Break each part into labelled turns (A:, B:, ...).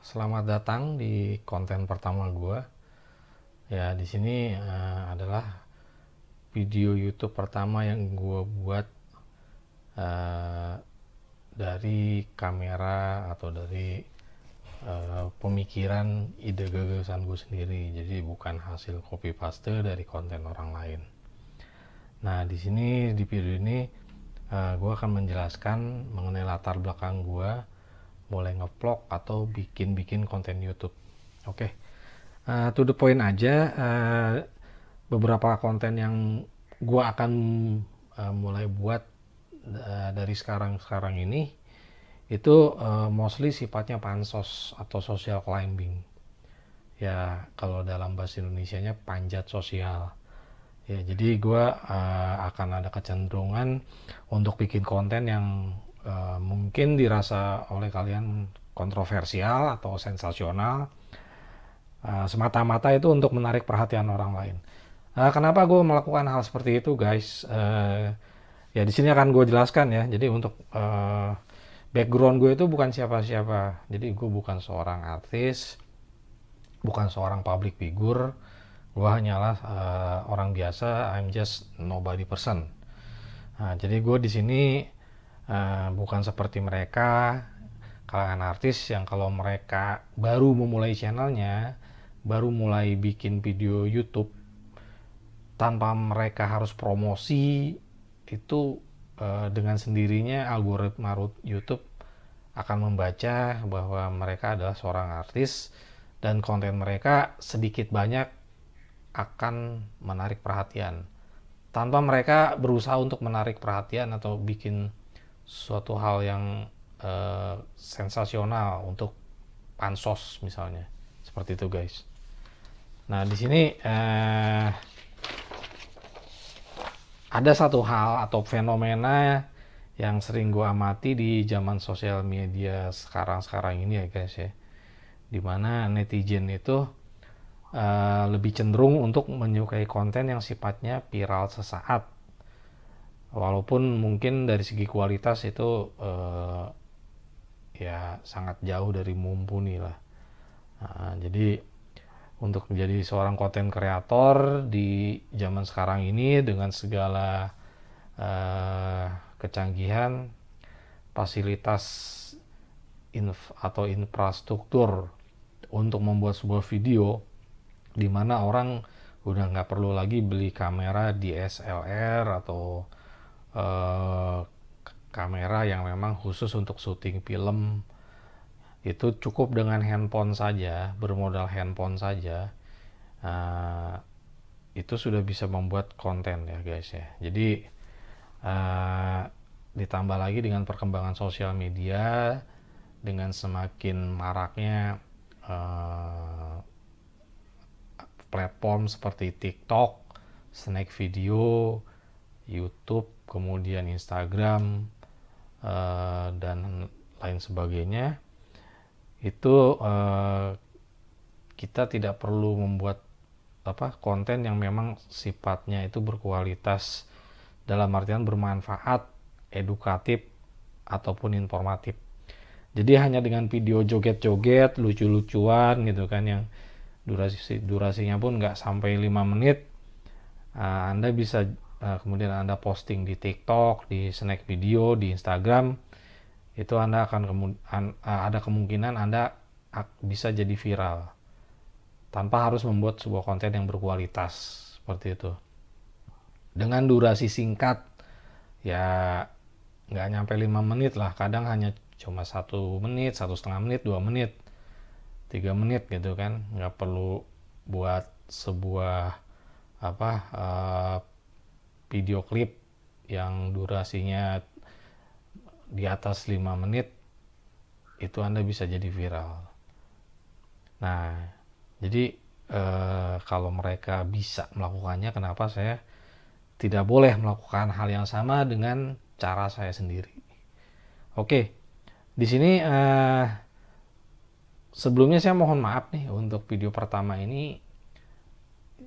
A: Selamat datang di konten pertama gue. Ya, di sini adalah video YouTube pertama yang gue buat eh, dari kamera atau dari pemikiran ide gagasan gue sendiri. Jadi bukan hasil copy paste dari konten orang lain. Nah, di sini di video ini gue akan menjelaskan mengenai latar belakang gue mulai ngevlog atau bikin konten YouTube. Oke. To the point aja, beberapa konten yang gue akan mulai buat dari sekarang ini itu mostly sifatnya pansos atau social climbing. Ya, kalau dalam bahasa Indonesianya panjat sosial. Ya, jadi gue akan ada kecenderungan untuk bikin konten yang mungkin dirasa oleh kalian kontroversial atau sensasional, semata-mata itu untuk menarik perhatian orang lain. Kenapa gue melakukan hal seperti itu, guys? Ya di sini akan gue jelaskan ya. Jadi untuk background gue itu bukan siapa-siapa. Jadi gue bukan seorang artis, bukan seorang public figure. Gue hanyalah orang biasa. I'm just nobody person. Nah, jadi gue di sini bukan seperti mereka kalangan artis yang kalau mereka baru memulai channelnya, baru mulai bikin video YouTube, tanpa mereka harus promosi, itu dengan sendirinya algoritma YouTube akan membaca bahwa mereka adalah seorang artis dan konten mereka sedikit banyak akan menarik perhatian tanpa mereka berusaha untuk menarik perhatian atau bikin suatu hal yang sensasional untuk pansos misalnya. Seperti itu, guys. Nah, di sini ada satu hal atau fenomena yang sering gue amati di zaman sosial media sekarang ini ya, guys ya. Dimana netizen itu lebih cenderung untuk menyukai konten yang sifatnya viral sesaat. Walaupun mungkin dari segi kualitas itu ya sangat jauh dari mumpuni lah. Jadi untuk menjadi seorang konten kreator di zaman sekarang ini dengan segala kecanggihan fasilitas atau infrastruktur untuk membuat sebuah video, di mana orang udah nggak perlu lagi beli kamera DSLR atau kamera yang memang khusus untuk syuting film. Itu cukup dengan handphone saja, bermodal handphone saja, itu sudah bisa membuat konten ya, guys ya. Jadi ditambah lagi dengan perkembangan sosial media, dengan semakin maraknya platform seperti TikTok, Snack Video, YouTube, kemudian Instagram, dan lain sebagainya, itu kita tidak perlu membuat konten yang memang sifatnya itu berkualitas dalam artian bermanfaat, edukatif, ataupun informatif. Jadi hanya dengan video joget-joget, lucu-lucuan gitu kan, yang durasinya pun nggak sampai 5 menit, Anda bisa kemudian Anda posting di TikTok, di Snack Video, di Instagram, itu Anda akan ada kemungkinan Anda bisa jadi viral tanpa harus membuat sebuah konten yang berkualitas seperti itu. Dengan durasi singkat, ya nggak nyampe 5 menit lah, kadang hanya cuma 1 menit, 1,5 menit, 2 menit, 3 menit gitu kan. Nggak perlu buat sebuah video klip yang durasinya di atas 5 menit, itu Anda bisa jadi viral. Nah, jadi kalau mereka bisa melakukannya, kenapa saya tidak boleh melakukan hal yang sama dengan cara saya sendiri? Oke, di sini sebelumnya saya mohon maaf nih untuk video pertama ini.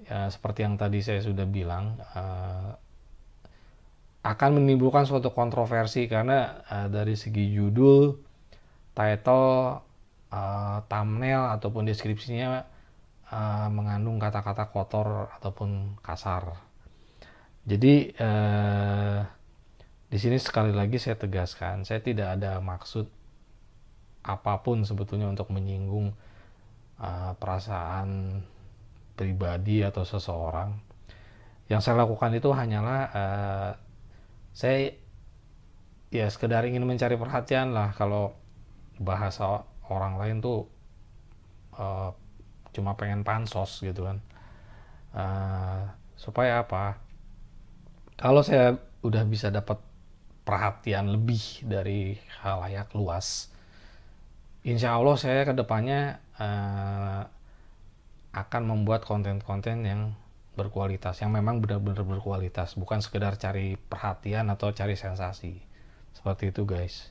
A: Seperti yang tadi saya sudah bilang, akan menimbulkan suatu kontroversi karena dari segi judul, title, thumbnail ataupun deskripsinya mengandung kata-kata kotor ataupun kasar. Jadi di sini sekali lagi saya tegaskan, saya tidak ada maksud apapun sebetulnya untuk menyinggung perasaan pribadi atau seseorang. Yang saya lakukan itu hanyalah saya ya sekedar ingin mencari perhatian lah. Kalau bahasa orang lain tuh cuma pengen pansos gitu kan. Supaya apa? Kalau saya udah bisa dapat perhatian lebih dari khalayak luas, insya Allah saya kedepannya akan membuat konten-konten yang berkualitas, yang memang benar-benar berkualitas, bukan sekedar cari perhatian atau cari sensasi. Seperti itu guys.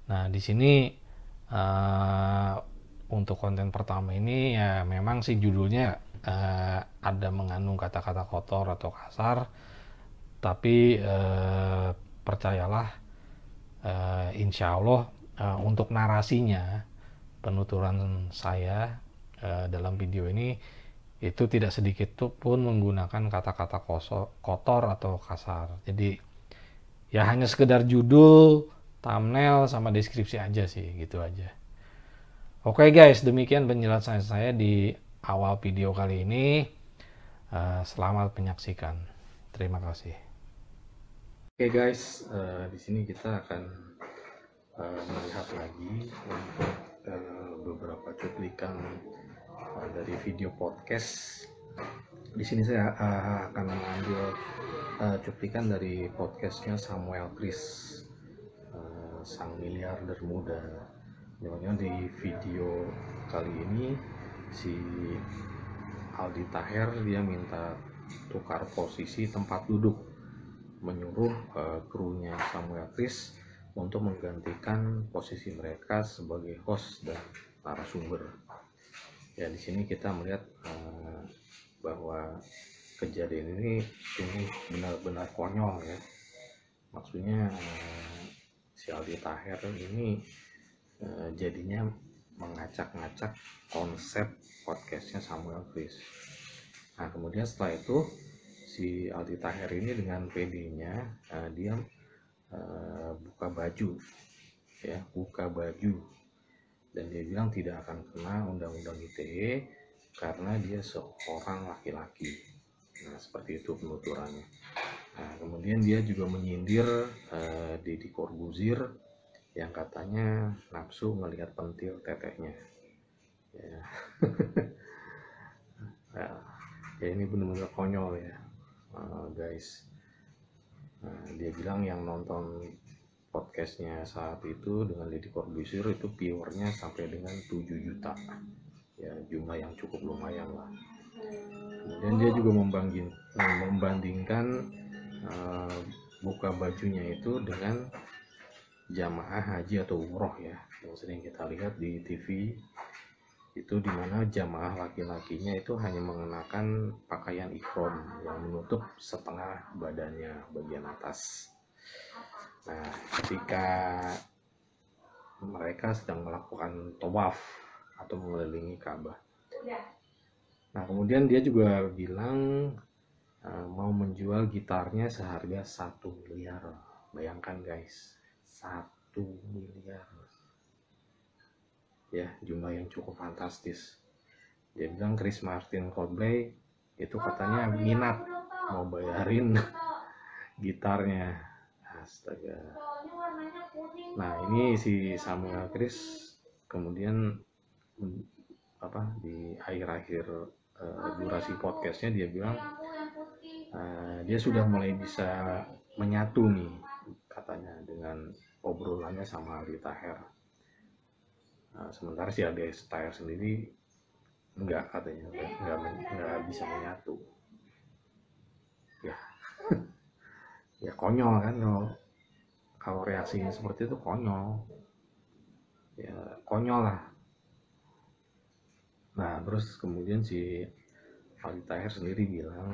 A: Nah di sini untuk konten pertama ini ya memang sih judulnya ada mengandung kata-kata kotor atau kasar, tapi percayalah insya Allah untuk narasinya, penuturan saya dalam video ini itu tidak sedikit pun menggunakan kata-kata kotor atau kasar. Jadi ya hanya sekedar judul, thumbnail sama deskripsi aja sih, gitu aja. Oke guys, demikian penjelasan saya di awal video kali ini. Selamat menyaksikan. Terima kasih. Oke guys, di sini kita akan melihat lagi untuk beberapa cuplikan dari video podcast. Di sini saya akan mengambil cuplikan dari podcastnya Samuel Chris, sang miliarder muda. Dimana di video kali ini si Aldi Taher dia minta tukar posisi tempat duduk, menyuruh krunya Samuel Chris untuk menggantikan posisi mereka sebagai host dan narasumber. Ya di sini kita melihat bahwa kejadian ini sungguh benar-benar konyol ya. Maksudnya si Aldi Taher ini jadinya mengacak-ngacak konsep podcastnya Samuel Chris. Nah kemudian setelah itu si Aldi Taher ini dengan PD-nya dia buka baju dan dia bilang tidak akan kena undang-undang ITE karena dia seorang laki-laki. Nah seperti itu penuturannya. Nah kemudian dia juga menyindir Deddy Corbuzier yang katanya nafsu ngelihat pentil tetehnya. Ya, ya ini benar-benar konyol ya guys. Dia bilang yang nonton podcastnya saat itu dengan Deddy Corbuzier itu viewernya sampai dengan 7 juta. Ya jumlah yang cukup lumayan lah. Kemudian dia juga membandingkan buka bajunya itu dengan jamaah haji atau umroh ya, yang sering kita lihat di TV itu, dimana jamaah laki-lakinya itu hanya mengenakan pakaian ihram yang menutup setengah badannya bagian atas. Nah ketika mereka sedang melakukan tawaf atau mengelilingi Ka'bah, nah kemudian dia juga bilang mau menjual gitarnya seharga 1 miliar. Bayangkan guys, 1 miliar ya, jumlah yang cukup fantastis. Dia bilang Chris Martin Coldplay itu katanya minat mau bayarin gitarnya. Astaga. Nah ini si Samuel Chris kemudian di akhir-akhir durasi podcastnya dia bilang dia sudah mulai bisa menyatu nih katanya dengan obrolannya sama Aldi Taher. Sementara si Aldi Taher sendiri enggak, katanya enggak bisa menyatu. Ya, ya konyol kan kalau reaksinya seperti itu, konyol. Ya konyol lah. Nah terus kemudian si Aldi Taher sendiri bilang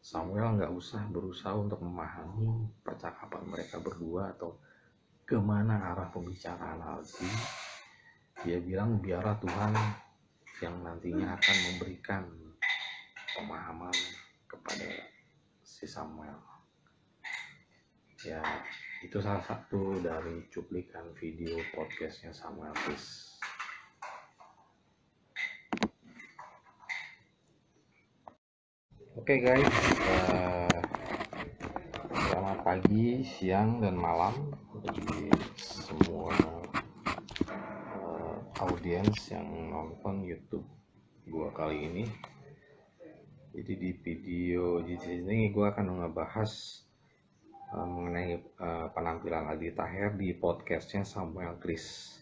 A: Samuel nggak usah berusaha untuk memahami percakapan mereka berdua atau kemana arah pembicaraan Aldi. dia bilang biarlah Tuhan yang nantinya akan memberikan pemahaman kepada si Samuel. Ya, itu salah satu dari cuplikan video podcastnya Samuel Chris. Oke guys, selamat pagi, siang, dan malam bagi semua audiens yang nonton YouTube gua kali ini. Jadi di video di sini gua akan ngebahas mengenai penampilan Aldi Taher di podcastnya Samuel Chris.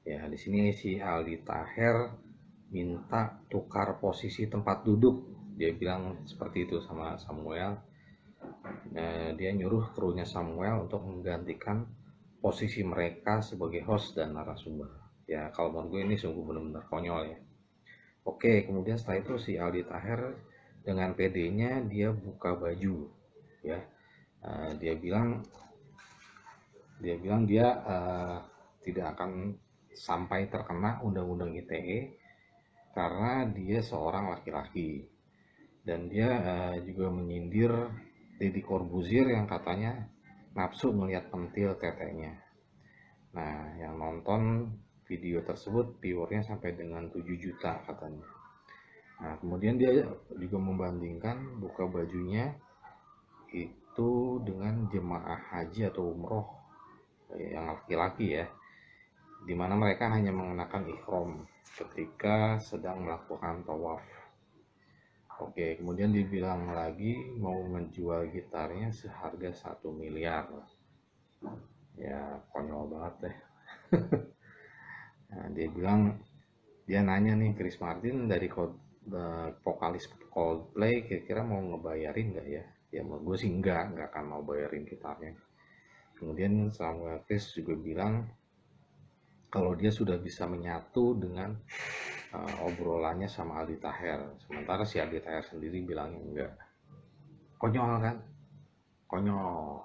A: Ya, di sini si Aldi Taher minta tukar posisi tempat duduk. Dia bilang seperti itu sama Samuel. Dia nyuruh krunya Samuel untuk menggantikan posisi mereka sebagai host dan narasumber. Ya, kalau menurut gue ini sungguh benar-benar konyol ya. Oke, kemudian setelah itu si Aldi Taher dengan PD-nya dia buka baju. Ya, dia bilang dia tidak akan sampai terkena undang-undang ITE karena dia seorang laki-laki. Dan dia juga menyindir Deddy Corbuzier yang katanya nafsu melihat pentil tetenya. Nah, yang nonton video tersebut viewernya sampai dengan 7 juta katanya. Nah, kemudian dia juga membandingkan buka bajunya itu dengan jemaah haji atau umroh yang laki-laki ya, dimana mereka hanya mengenakan ihram ketika sedang melakukan tawaf. Oke, kemudian dibilang lagi mau menjual gitarnya seharga 1 miliar. Ya, konyol banget deh. Nah, dia nanya nih, Chris Martin dari vokalis Coldplay kira-kira mau ngebayarin nggak ya? Ya menurut gue sih nggak akan mau bayarin gitarnya. Kemudian Samuel Chris juga bilang kalau dia sudah bisa menyatu dengan obrolannya sama Aldi Taher, sementara si Aldi Taher sendiri bilangnya enggak. Konyol kan? Konyol.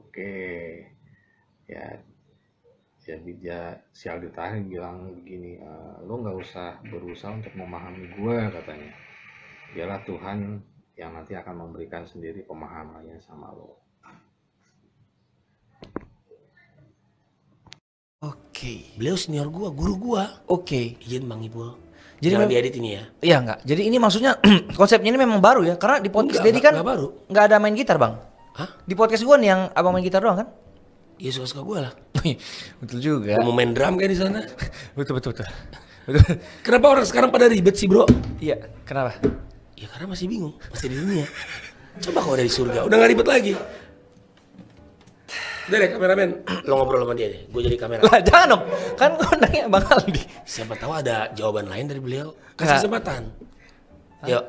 A: Oke, ya si Aldi Taher bilang begini, lo nggak usah berusaha untuk memahami gue katanya. Biarlah Tuhan yang nanti akan memberikan sendiri pemahamannya sama lo.
B: Oke. Beliau senior gua, guru gua.
C: Oke.
B: Izin Bang Ipul.
C: Jadi
B: jangan diedit ini ya.
C: Iya enggak. Jadi ini maksudnya konsepnya ini memang baru ya, karena di podcast Deddy kan
B: enggak baru.
C: Enggak ada main gitar, Bang.
B: Hah?
C: Di podcast gua nih yang Abang main gitar doang kan?
B: Iya, suka-suka gua lah.
C: Betul juga.
B: Gua mau main drum kayak di sana.
C: Betul.
B: Kenapa orang sekarang pada ribet sih, Bro?
C: Iya, kenapa?
B: Ya karena masih bingung, masih di dunia. Coba kalau dari surga, udah gak ribet lagi. Udah deh kameramen, lo ngobrol sama dia deh, gue jadi kamera.
C: Lah jangan dong, kan gua nanya Bang Aldi.
B: Siapa tahu ada jawaban lain dari beliau. Kasih kesempatan. Yuk.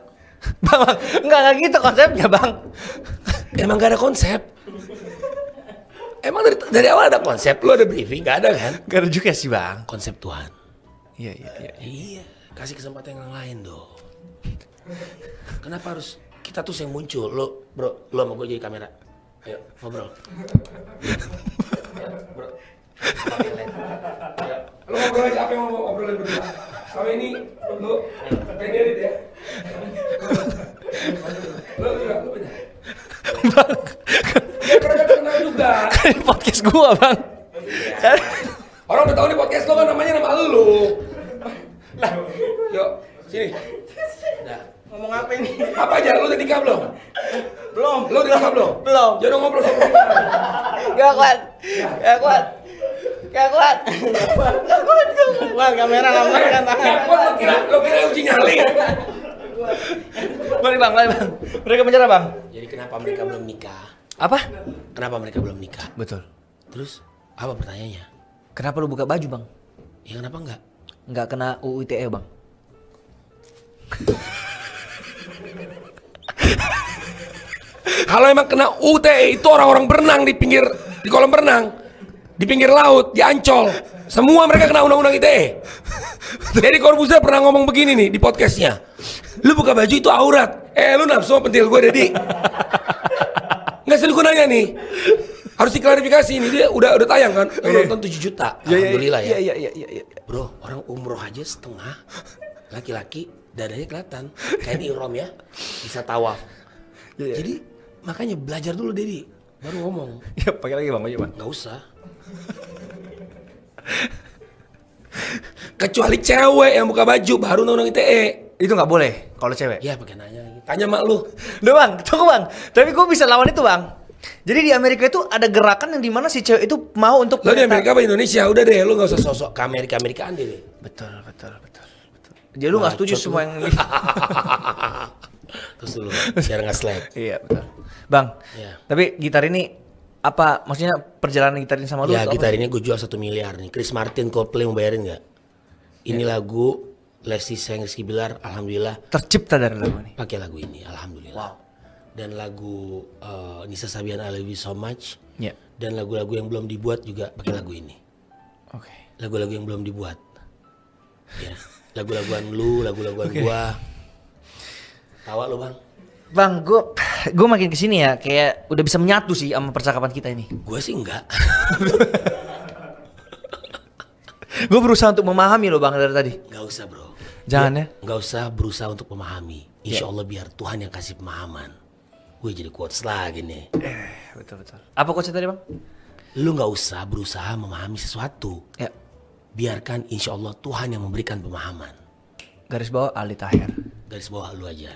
C: Bang, enggak gitu konsepnya, Bang.
B: Emang gak ada konsep. Emang dari awal ada konsep, lo ada briefing, gak ada kan?
C: Gak ada juga sih, Bang.
B: Konsep Tuhan.
C: Iya.
B: Iya, kasih kesempatan yang lain dong. Kenapa harus kita tuh yang muncul? Lo, bro, lo sama gue jadi kamera. Ayo, ngobrol. Ya, bro. Ya. Lo ngobrol aja, apa yang mau ngobrolin berdua? Sama ini, lo, yang edit ya. Lo beda.
C: Bang.
B: Ya, mereka kenal juga.
C: Kan ini podcast gua, Bang. Kan
B: orang udah tahu nih podcast lo kan namanya nama lo. Lah, yuk, sini. Dah.
C: ngomong apa ini?
B: Apa aja? Lo udah nikah belum?
C: Belum.
B: Lo udah nikah belum?
C: Belum.
B: Jangan ngobrol sama kita.
C: Gak kuat. Wah, kamera lama kan tangan.
B: Lo kira uji nyali?
C: Balik bang. Mereka penjara bang.
B: Jadi kenapa mereka belum nikah?
C: Apa?
B: Kenapa mereka belum nikah?
C: Betul.
B: Terus apa pertanyaannya?
C: Kenapa lu buka baju bang?
B: Ya kenapa enggak?
C: Nggak kena UU ITE bang.
B: Kalau emang kena UTE itu orang-orang berenang di kolam berenang, di pinggir laut, di Ancol, semua mereka kena undang-undang ITE. Deddy Corbuzier pernah ngomong begini nih di podcastnya, lu buka baju itu aurat. Lu nafsu pentil gue Deddy. Nggak selingkuh nanya nih. Harus diklarifikasi ini dia udah tayang kan. Yang nonton 7 juta. Alhamdulillah ya.
C: Iya.
B: Bro, orang umroh aja setengah. Laki-laki dadanya kelihatan. Kayak di Irom ya. Bisa tawaf. Jadi makanya belajar dulu Dedi. Baru ngomong.
C: Ya pakai lagi bang, aja bang.
B: Nggak usah. Kecuali cewek yang buka baju baru undang ITE.
C: Itu nggak boleh kalau cewek.
B: Ya pakai nanya lagi. Tanya mak lu.
C: Udah bang, tunggu bang. Tapi gue bisa lawan itu bang. Jadi di Amerika itu ada gerakan yang dimana si cewek itu mau untuk
B: Lo di Amerika apa Indonesia? Udah deh, lu nggak usah sosok ke Amerikaan deh.
C: Betul. Jadi lu nggak setuju semua yang
B: Terus dulu, biar nggak slack.
C: Iya betul. Bang,
B: Iya.
C: tapi gitar ini apa? Maksudnya perjalanan gitar ini sama lu?
B: Ya
C: atau
B: gitar
C: apa?
B: ini gue jual 1 miliar nih. Chris Martin, Coldplay mau bayarin nggak? Ini lagu Lesti Sayang Rizky Bilar, alhamdulillah
C: Tercipta dari lagu ini.
B: pakai lagu ini, alhamdulillah.
C: Wow.
B: Dan lagu Nisa Sabian I Love You So Much.
C: Ya.
B: Dan lagu-lagu yang belum dibuat juga pakai lagu ini.
C: Oke.
B: Lagu-lagu yang belum dibuat. Ya, lagu-laguan lu, lagu-laguan gua. Tawa lu bang?
C: Bang, gue makin kesini ya kayak udah bisa menyatu sih sama percakapan kita ini.
B: Gua sih enggak.
C: Gue berusaha untuk memahami lo bang dari tadi.
B: Nggak usah bro.
C: Jangan ya.
B: Nggak usah berusaha untuk memahami. Insya Allah biar Tuhan yang kasih pemahaman. Gue jadi quotes lagi nih.
C: Betul. Apa quotes tadi bang?
B: Lu nggak usah berusaha memahami sesuatu.
C: Ya.
B: Biarkan insya Allah Tuhan yang memberikan pemahaman.
C: Garis bawah Ali Tahir.
B: Garis bawah lu aja.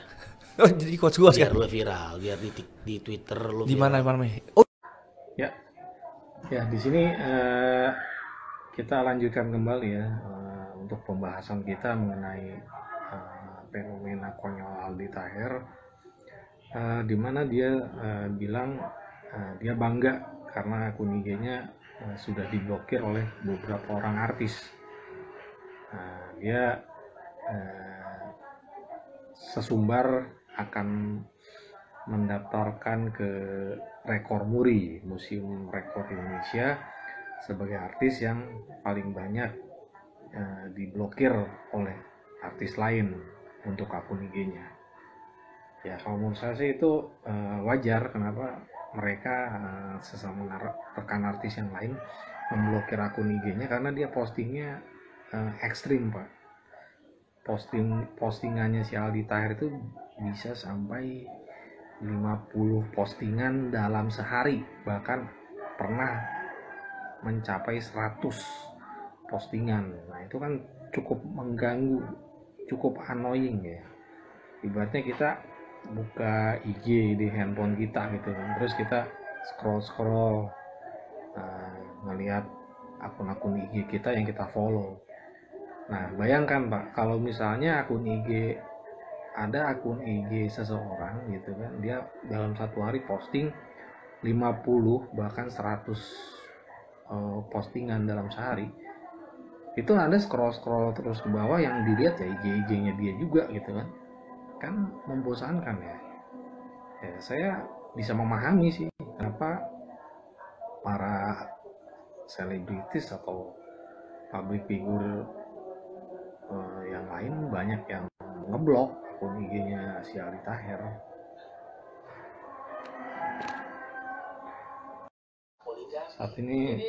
C: Oh jadi quotes gue
B: Biar
C: sekarang.
B: lu viral. Biar di Twitter lu
C: Di
B: viral.
C: mana? Oh.
A: Ya di sini kita lanjutkan kembali ya untuk pembahasan kita mengenai fenomena konyol Aldi Taher, di mana dia bilang dia bangga karena akun IG-nya sudah diblokir oleh beberapa orang artis. Dia sesumbar akan mendaftarkan ke Rekor Muri, Museum Rekor Indonesia, sebagai artis yang paling banyak diblokir oleh artis lain untuk akun IG-nya. Ya kalau menurut saya sih itu wajar, kenapa mereka sesama rekan artis yang lain memblokir akun IG-nya, karena dia postingnya ekstrim pak. Postingannya si Aldi Taher itu bisa sampai 50 postingan dalam sehari, bahkan pernah mencapai 100 postingan. Nah itu kan cukup mengganggu, cukup annoying ya. Ibaratnya kita buka IG di handphone kita gitu kan, terus kita scroll ngelihat akun-akun IG kita yang kita follow. Nah bayangkan pak, kalau misalnya ada akun IG seseorang gitu kan, dia dalam satu hari posting 50 bahkan 100 postingan dalam sehari, itu Anda scroll terus ke bawah, yang dilihat ya IG-nya dia juga gitu kan membosankan ya. Saya bisa memahami sih kenapa para selebritis atau public figure yang lain banyak yang ngeblok akun IG-nya si Aldi Taher. Saat ini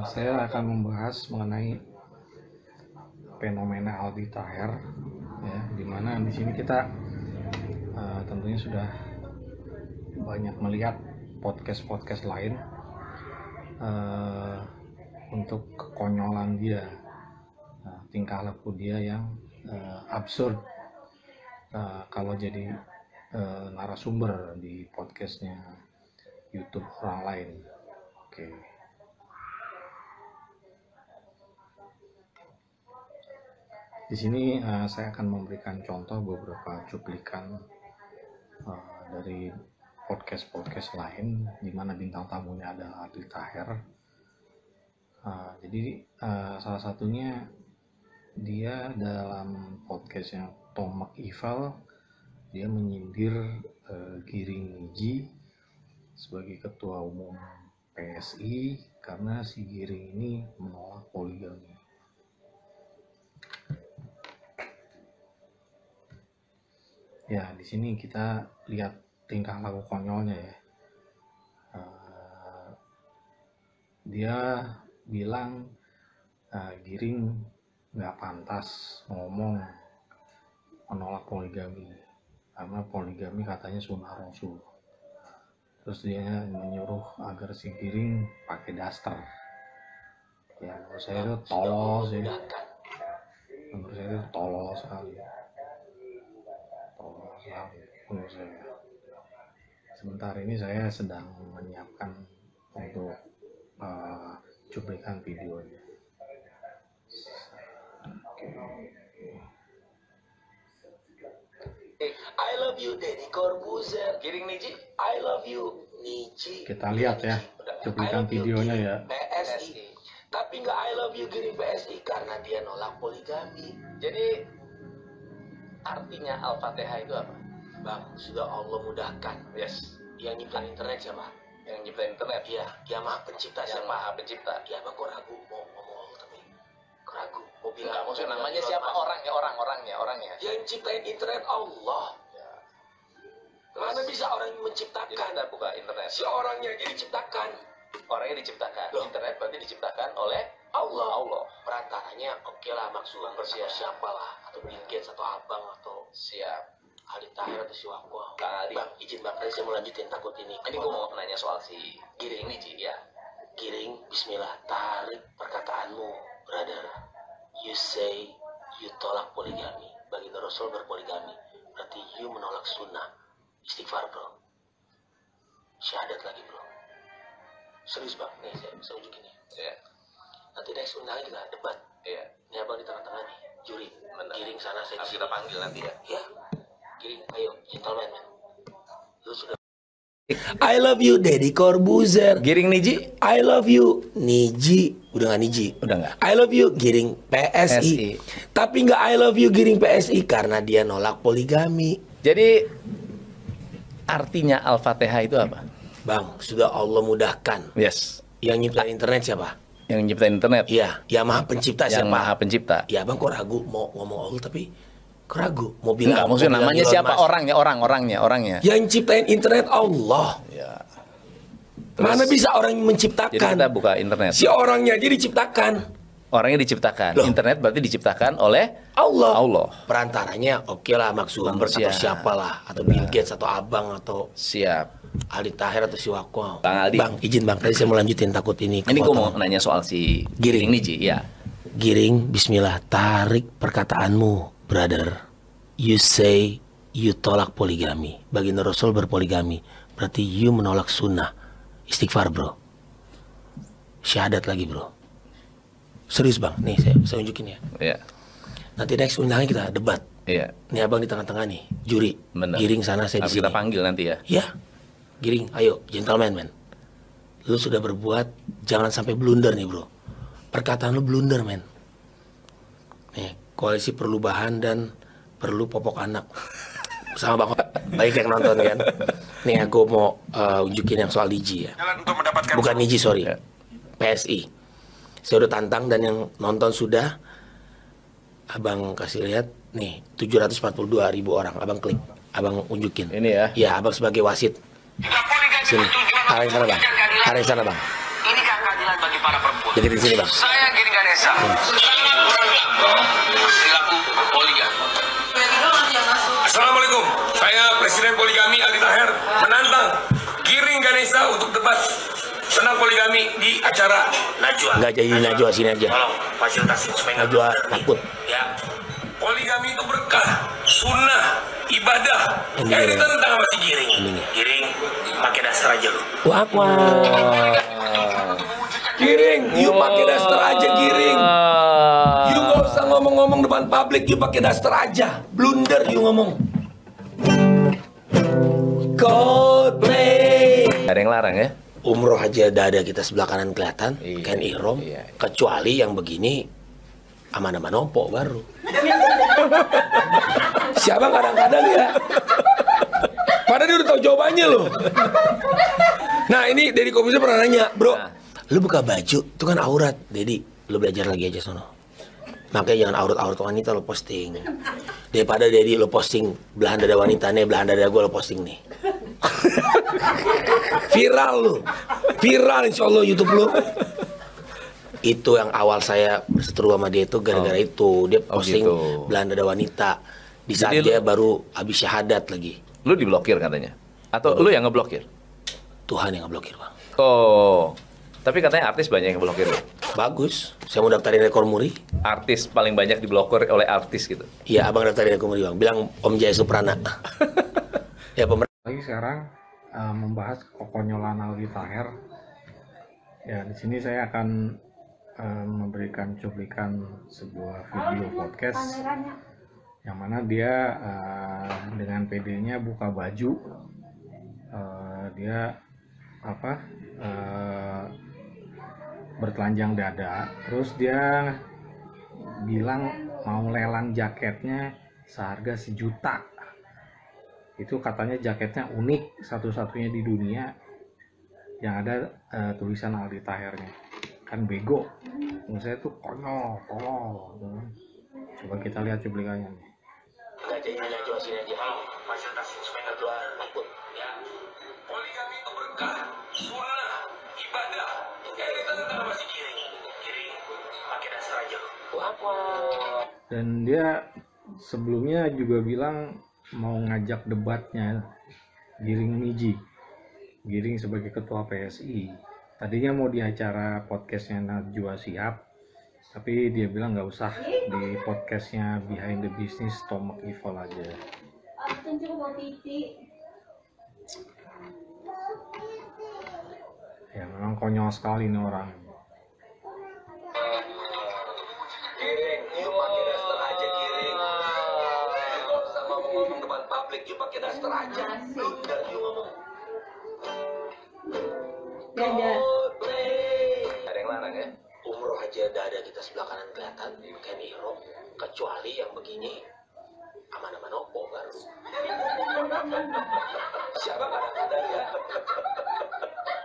A: saya akan membahas mengenai fenomena Aldi Taher, ya, dimana di sini kita tentunya sudah banyak melihat podcast lain untuk kekonyolan dia, tingkah laku dia yang absurd kalau jadi narasumber di podcastnya YouTube orang lain. Oke. Di sini saya akan memberikan contoh beberapa cuplikan dari podcast lain di mana bintang tamunya adalah Aldi Taher. Jadi salah satunya dia dalam podcastnya Tomek Ival, dia menyindir Giring Niji sebagai ketua umum PSI karena si Giring ini menolak poligami. Ya, di sini kita lihat tingkah laku konyolnya ya. dia bilang Giring nggak pantas ngomong menolak poligami karena poligami katanya sunnah Rasul. Terus dia menyuruh agar si Giring pakai daster. Ya menurut saya itu tolol sih. Menurut saya itu tolol sekali. Tolol sekali menurut saya. Sementara ini saya sedang menyiapkan untuk cuplikan videonya.
B: I love you Deddy Corbuzier. Giring Niji, I love you Niji.
A: Kita lihat ya cuplikan videonya ya.
B: PSI. Tapi nggak I love you Giring PSI karena dia nolak poligami.
D: Jadi artinya Al-Fatihah itu apa?
B: Bang, sudah Allah mudahkan.
D: Yes.
B: Yang nyiptain internet siapa?
D: Yang nyiptain internet.
B: Iya, dia maha pencipta
D: Yang
B: siapa?
D: Maha Pencipta.
B: Ya bang, kok ragu mau ngomong Allah tapi kok ragu mau
D: Enggak,
B: bilang
D: maksudnya namanya siapa? Orangnya.
B: Yang ciptain internet Allah.
D: Ya.
B: Mana bisa orang yang
D: Jadi
B: menciptakan?
D: kita buka internet.
B: Si orangnya jadi diciptakan.
D: Orangnya diciptakan.
B: Loh.
D: Internet berarti diciptakan oleh
B: Allah.
D: Allah.
B: Perantaranya oke lah maksudnya
D: Siap.
B: siapa lah atau Bill Gates atau abang atau
D: Siap.
B: Aldi Tahir atau si Wako.
D: Kang Aldi.
B: Bang, izin bang, tadi saya mau lanjutin takut ini.
D: Ini gue mau nanya soal si Giring Niji ya.
B: Giring, bismillah, tarik perkataanmu, brother. You say you tolak poligami. Baginda Rasul berpoligami. Berarti you menolak sunnah. Istighfar, bro. Syahadat lagi, bro. Serius, bang. Nih, saya unjukin ya.
D: Iya.
B: Nanti next undang kita debat.
D: Iya.
B: Ini abang di tengah-tengah nih. Juri.
D: Benar.
B: Giring sana, saya
D: Harus
B: di
D: kita
B: sini.
D: panggil nanti ya.
B: Ya. Giring, ayo. Gentleman, man. Lu sudah. I love you, Deddy Corbuzier.
D: Giring Niji?
B: I love you, Niji. Udah gak Niji?
D: Udah nggak?
B: I love you, Giring PSI.
D: PSI.
B: Tapi nggak I love you, Giring PSI karena dia nolak poligami.
D: Jadi artinya Al-Fatihah itu apa?
B: Bang, sudah Allah mudahkan.
D: Yes.
B: Yang nyiptain internet siapa?
D: Yang nyiptain internet.
B: Iya, yang maha pencipta
D: Yang
B: siapa?
D: Maha Pencipta.
B: Ya bang, kok ragu mau ngomong Allah tapi kok ragu mau bilang?
D: Enggak, maksudnya
B: mau bilang
D: namanya
B: Elon
D: siapa?
B: Musk.
D: Orangnya.
B: Yang nyiptain internet Allah.
D: Ya.
B: Mana bisa orang yang
D: Jadi
B: menciptakan?
D: kita buka internet.
B: Si orangnya aja diciptakan.
D: Orangnya diciptakan.
B: Loh.
D: Internet berarti diciptakan oleh
B: Allah.
D: Allah.
B: Perantaranya oke lah Mark Zuckerberg atau
D: Manusia.
B: siapalah atau Bill Gates atau abang atau
D: Siap.
B: Aldi Tahir atau si Wako.
D: Bang Aldi.
B: Bang, izin bang, tadi saya mau lanjutin takut ini.
D: Ini gue mau
B: kepotong.
D: nanya soal si
B: Giring.
D: Giring Niji. Ya.
B: Giring, bismillah, tarik perkataanmu, brother. You say you tolak poligami. Baginda Rasul berpoligami. Berarti you menolak sunnah. Istighfar, bro. Syahadat lagi, bro. Serius, bang. Nih, saya unjukin ya.
D: Iya.
B: Nanti next undangnya kita debat.
D: Iya.
B: Nih abang di tengah-tengah nih, juri.
D: Benar.
B: Giring sana, saya di
D: Harus
B: sini.
D: kita panggil nanti ya.
B: Ya, Giring, ayo, gentleman, man. Lu sudah berbuat, jangan sampai blunder nih, bro. Perkataan lu blunder, man. Nih, koalisi perlu bahan dan perlu popok anak. Sama bang, baik yang nonton kan. Nih, aku mau unjukin yang soal Niji ya. Bukan Niji, sorry.
D: Ya.
B: PSI. Saya udah tantang dan yang nonton sudah. Abang kasih lihat, nih, 742.000 orang. Abang klik, abang unjukin.
D: Ini ya.
B: Ya, abang sebagai wasit. Sini, arah yang sana bang. Arah yang sana bang.
E: Ini keadilan bagi para perempuan.
B: Deketin sini bang.
E: Saya Giring Ganesa. Perilaku berpoligami.
B: Assalamualaikum. Saya Presiden Poligami Aldi Tahir menantang Giring Ganesa untuk debat tentang poligami di acara Najwa. Enggak jadi Najwa, sini aja.
E: Tolong fasilitasin supaya nggak
B: Najwa
E: blunder.
B: takut.
E: Ya.
B: Poligami itu berkah, sunnah, ibadah. Yang ditentang sama si Giring.
E: Giring, pakai dasar aja lu.
B: Wah, Giring, you pakai daster aja Giring. You nggak usah ngomong-ngomong depan publik, you pakai daster aja. Blunder you ngomong. Coldplay.
D: Ada yang larang ya?
B: Umroh aja dada kita sebelah kanan kelihatan,
D: Iya,
B: kain ihrom.
D: iya.
B: Kecuali yang begini aman-aman opo baru. Siapa kadang-kadang ya. Padahal dia udah tahu jawabannya loh. Nah ini Deddy Corbuzier pernah nanya, bro,
D: Nah.
B: lu buka baju itu kan aurat, Deddy. Lu belajar lagi aja sono. Makanya jangan aurat-aurat wanita lo posting. Daripada Deddy lo posting belahan dada wanita nih, belahan dada gue lo posting nih. Viral lu. Viral insya Allah YouTube lu. Itu yang awal saya berseteru sama dia itu gara-gara itu. Dia posting
D: gitu.
B: Belanda ada wanita. Di saat
D: Jadi
B: dia baru habis syahadat lagi.
D: Lu diblokir katanya? Atau lu yang ngeblokir?
B: Tuhan yang ngeblokir, Bang.
D: Oh, tapi katanya artis banyak yang ngeblokir lu.
B: Bagus. Saya mau daftarin rekor muri.
D: Artis paling banyak diblokir oleh artis gitu.
B: Iya, abang daftarin rekor muri, Bang. Bilang Om Jaya Suprana. Ya, pemerintah.
A: Lagi sekarang membahas kekonyolan Aldi Taher. Ya, di sini saya akan memberikan cuplikan sebuah video podcast yang mana dia dengan PD-nya buka baju, dia bertelanjang dada, terus dia bilang mau lelang jaketnya seharga 1 juta. Itu katanya jaketnya unik, satu-satunya di dunia yang ada tulisan Aldi Tahernya. Kan bego, menurut saya tuh konyol, tolol. Coba kita lihat cuplikannya nih.
E: Gajahnya jual sini aja. Fasilitasin supaya nggak jual ikut. Ya. Poligami itu berkah, sunnah, ibadah. Ini tanda masih giring. Giring, pakai dasar aja lu. Apa?
A: Dan dia sebelumnya juga bilang mau ngajak debatnya Giring Miji. Giring sebagai ketua PSI. Tadinya mau di acara podcastnya Najwa Shihab, tapi dia bilang nggak usah, di podcastnya Behind the Business Stomach Evil aja. Ya memang konyol sekali nih orang.
B: Giring, you pakai daster aja, Giring. Kalau sama ngomong depan publik, you pakai daster aja. Udah, you ngomong.
D: Ada yang larang ya?
B: Umroh aja dada kita sebelah kanan kelihatan, kayak ihram. Kecuali yang begini, aman-aman opo baru. Siapa kadang-kadang ya?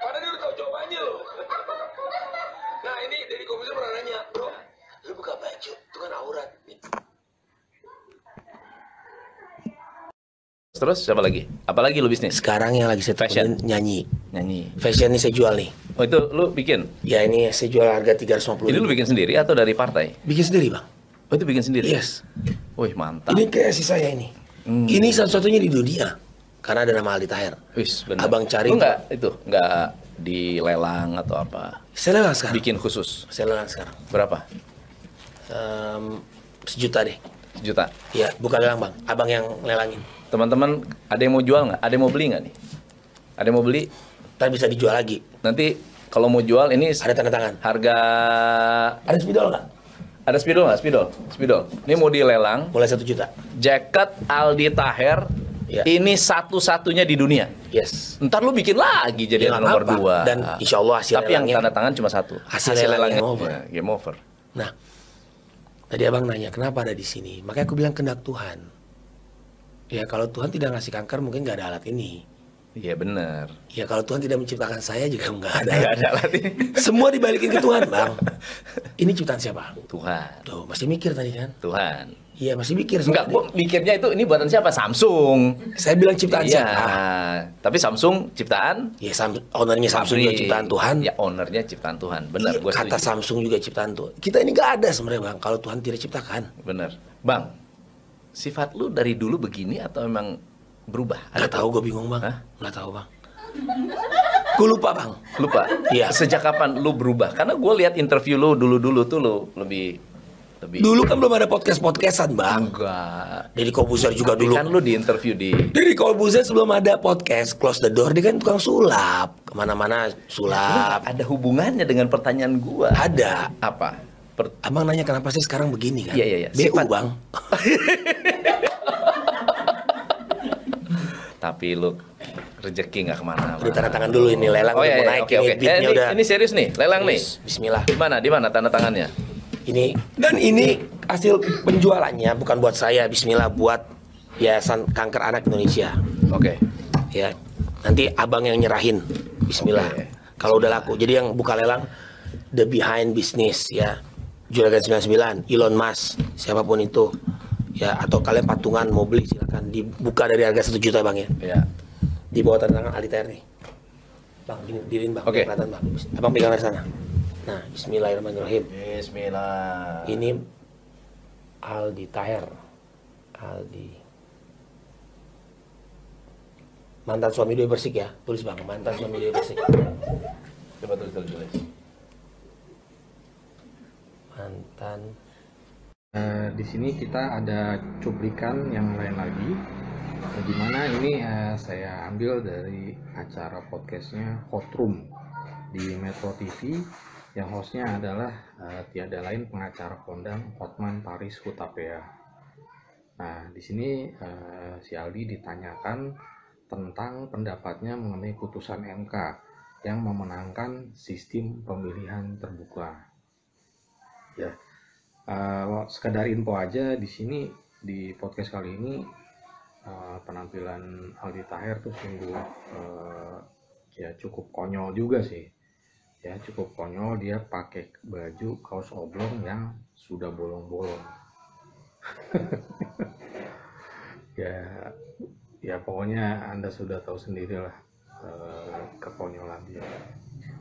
B: Padahal dia udah tahu jawabannya loh. Nah ini Deddy Corbuzier pernah nanya, bro, lu buka baju, itu kan aurat.
D: Terus siapa lagi? Apalagi lu bisnis?
B: Sekarang yang lagi saya
D: Fashion.
B: tekenin nyanyi.
D: Nyanyi.
B: Fashion ini saya jual nih.
D: Oh itu lu bikin?
B: Ya ini saya jual harga 350
D: Ini lu bikin sendiri atau dari partai?
B: Bikin sendiri, Bang.
D: Oh itu bikin sendiri?
B: Yes.
D: Wih mantap.
B: Ini kreasi saya ini. Ini satu-satunya di dunia. Karena ada nama Aldi Taher.
D: Wis benar.
B: Abang cari.
D: Lu nggak dilelang atau apa?
B: Saya lelang sekarang.
D: Bikin khusus.
B: Saya lelang sekarang.
D: Berapa?
B: 1 juta deh.
D: 1 juta.
B: Ya, bukan lelang, Bang. Abang yang lelangin.
D: Teman-teman ada yang mau jual nggak? Ada yang mau beli nggak nih? Ada yang mau beli?
B: Ntar bisa dijual lagi.
D: Nanti kalau mau jual ini
B: Ada tanda tangan.
D: harga
B: Ada spidol nggak?
D: ada spidol nggak? Spidol. Ini mau dilelang.
B: Mulai 1 juta.
D: Jaket Aldi Taher.
B: Ya.
D: Ini satu-satunya di dunia.
B: Yes.
D: Ntar lu bikin lagi jadi
B: Ya, nggak
D: nomor
B: apa-apa.
D: 2.
B: Dan insya Allah hasil
D: Tapi yang
B: lelangnya-
D: tanda tangan cuma 1.
B: Hasil lelangnya game over.
D: Ya, game over.
B: Nah, tadi abang nanya kenapa ada di sini. Makanya aku bilang kehendak Tuhan. Ya kalau Tuhan tidak ngasih kanker mungkin nggak ada alat ini.
D: Iya benar.
B: Ya kalau Tuhan tidak menciptakan saya juga nggak ada.
D: Nggak ada alat ini.
B: Semua dibalikin ke Tuhan, Bang. Ini ciptaan siapa?
D: Tuhan.
B: Tuh, masih mikir tadi kan?
D: Tuhan.
B: Iya, masih mikir.
D: Enggak,
B: tadi.
D: gua mikirnya itu ini buatan siapa? Samsung.
B: Saya bilang ciptaan
D: Iya.
B: siapa?
D: Tapi Samsung ciptaan
B: Ya, ownernya Samsung juga ciptaan Tuhan.
D: Ya, ownernya ciptaan Tuhan. Benar,
B: Iya,
D: gua
B: kata
D: setuju.
B: Samsung juga ciptaan Tuhan. Kita ini nggak ada sebenarnya, Bang, kalau Tuhan tidak ciptakan.
D: Benar. Bang, sifat lu dari dulu begini atau memang berubah?
B: Nggak tahu, gue bingung, Bang.
D: Hah?
B: Nggak tahu, Bang. Gue lupa, Bang.
D: Lupa?
B: Iya.
D: Sejak kapan lu berubah? Karena gue lihat interview lu dulu-dulu tuh lu lebih
B: Dulu kan belum ada podcast-podcastan, Bang.
D: enggak.
B: Deddy Corbuzier juga
D: Tapi
B: dulu.
D: kan lu di interview di
B: Deddy Corbuzier sebelum ada podcast Close the Door, dia kan tukang sulap. Kemana-mana
D: Lu
B: sulap.
D: nggak ada hubungannya dengan pertanyaan gua.
B: Ada.
D: Apa?
B: Abang nanya kenapa sih sekarang begini kan?
D: Iya.
B: BU,
D: Sifat.
B: Bang.
D: Tapi lu rezeki nggak kemana-mana.
B: Udah tanda tangan dulu ini, lelang
D: Oh
B: udah
D: iya,
B: mau
D: iya,
B: naik
D: oke,
B: ini,
D: oke.
B: beatnya udah.
D: Ini serius nih, lelang nih.
B: Bismillah.
D: Di mana tanda tangannya?
B: Ini dan ini hasil penjualannya bukan buat saya, bismillah, buat Yayasan Kanker Anak Indonesia.
D: Oke.
B: Ya. Nanti abang yang nyerahin. Bismillah.
D: Oke.
B: Kalau udah laku. Jadi yang buka lelang the behind business ya. Juragan 99, Elon Musk, siapapun itu. Ya, atau kalian patungan mau beli silakan dibuka dari harga 1 juta, Bang ya.
D: Ya.
B: Di bawah tanda tangan Aldi Taher nih. Bang, gini, diriin, Bang.
D: Oke.
B: Kelihatan, Bang. Abang pegang dari sana. Nah, bismillahirrahmanirrahim.
D: Bismillah.
B: Ini Aldi Taher. Aldi. Mantan suami Dewi Persik ya. Tulis Bang, mantan suami Dewi Persik.
D: Coba tulis.
B: Mantan.
A: Di sini kita ada cuplikan yang lain lagi, di mana ini saya ambil dari acara podcastnya Hot Room di Metro TV, yang hostnya adalah tiada lain pengacara kondang Hotman Paris Hutapea. Nah, di sini si Aldi ditanyakan tentang pendapatnya mengenai putusan MK yang memenangkan sistem pemilihan terbuka. Ya, sekedar info aja di sini di podcast kali ini penampilan Aldi Taher tuh sungguh ya cukup konyol juga sih. Ya cukup konyol, dia pakai baju kaos oblong yang sudah bolong-bolong. ya pokoknya Anda sudah tahu sendirilah kekonyolan dia.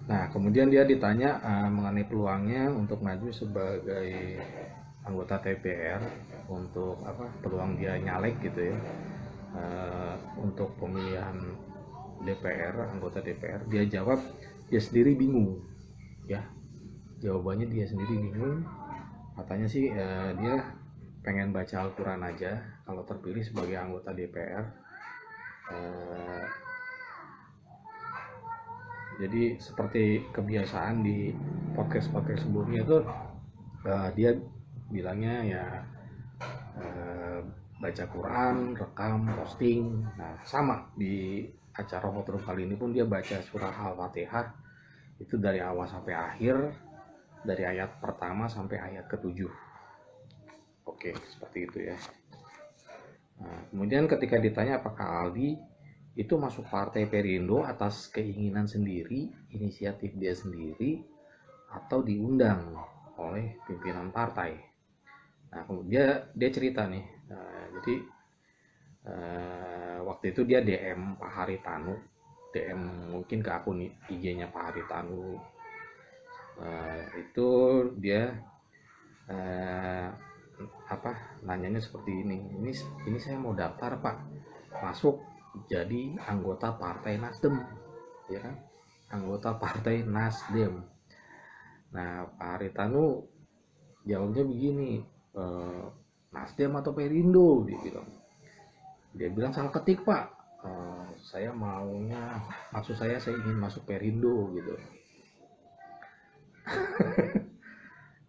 A: Nah, kemudian dia ditanya mengenai peluangnya untuk maju sebagai anggota DPR, untuk peluang dia nyalek gitu ya, untuk pemilihan DPR, anggota DPR. Dia jawab dia sendiri bingung, ya jawabannya dia sendiri bingung. Katanya sih dia pengen baca Al-Quran aja kalau terpilih sebagai anggota DPR. Jadi seperti kebiasaan di podcast sebelumnya tuh dia bilangnya ya baca Quran, rekam, posting. Nah, sama di acara Hot Room kali ini pun dia baca surah Al-Fatihah itu dari awal sampai akhir, dari ayat pertama sampai ayat ke-7. Oke, seperti itu ya. Nah, kemudian ketika ditanya apakah Aldi itu masuk partai Perindo atas keinginan sendiri, inisiatif dia sendiri, atau diundang oleh pimpinan partai. Nah, kemudian dia cerita nih, jadi waktu itu dia DM Pak Haritanu, DM mungkin ke akun IG-nya Pak Haritanu. Itu dia nanyanya seperti ini saya mau daftar Pak, masuk jadi anggota partai Nasdem, ya kan, anggota partai Nasdem. Nah, Pak Haritanu jawabnya begini, Nasdem atau Perindo, dia bilang salah ketik Pak, saya ingin masuk Perindo gitu.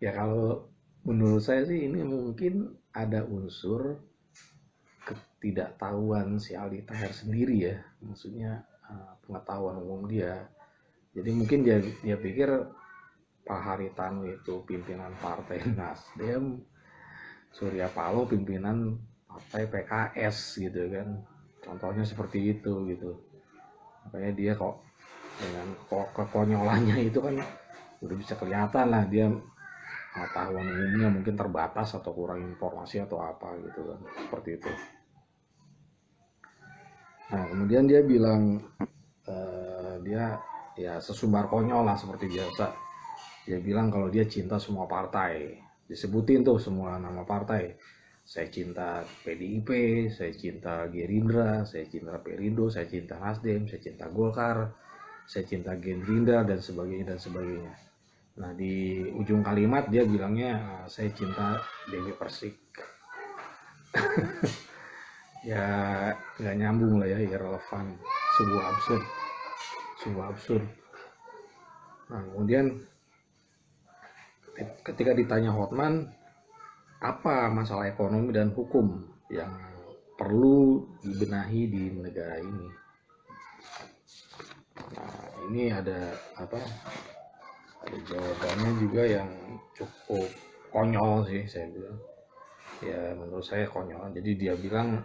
A: Ya kalau menurut saya sih ini mungkin ada unsur ketidaktahuan si Aldi Taher sendiri ya, maksudnya pengetahuan umum dia. Jadi mungkin dia pikir Pak Haritanu itu pimpinan partai Nasdem, Surya Paloh pimpinan partai PKS gitu kan, contohnya seperti itu gitu. Makanya dia kok dengan kekonyolannya itu kan udah bisa kelihatan lah dia pengetahuan umumnya mungkin terbatas atau kurang informasi atau apa gitu kan, seperti itu. Nah, kemudian dia bilang dia ya sesumbar konyol lah seperti biasa. Dia bilang kalau dia cinta semua partai, disebutin tuh semua nama partai. Saya cinta PDIP, saya cinta Gerindra, saya cinta Perindo, saya cinta Nasdem, saya cinta Golkar, saya cinta Gerindra dan sebagainya. Nah, di ujung kalimat dia bilangnya saya cinta Dewi Persik. Ya nggak nyambung lah ya, irrelevan, sungguh absurd. Nah, kemudian ketika ditanya Hotman apa masalah ekonomi dan hukum yang perlu dibenahi di negara ini, nah ini ada jawabannya juga yang cukup konyol sih, saya bilang. Ya menurut saya konyol. Jadi dia bilang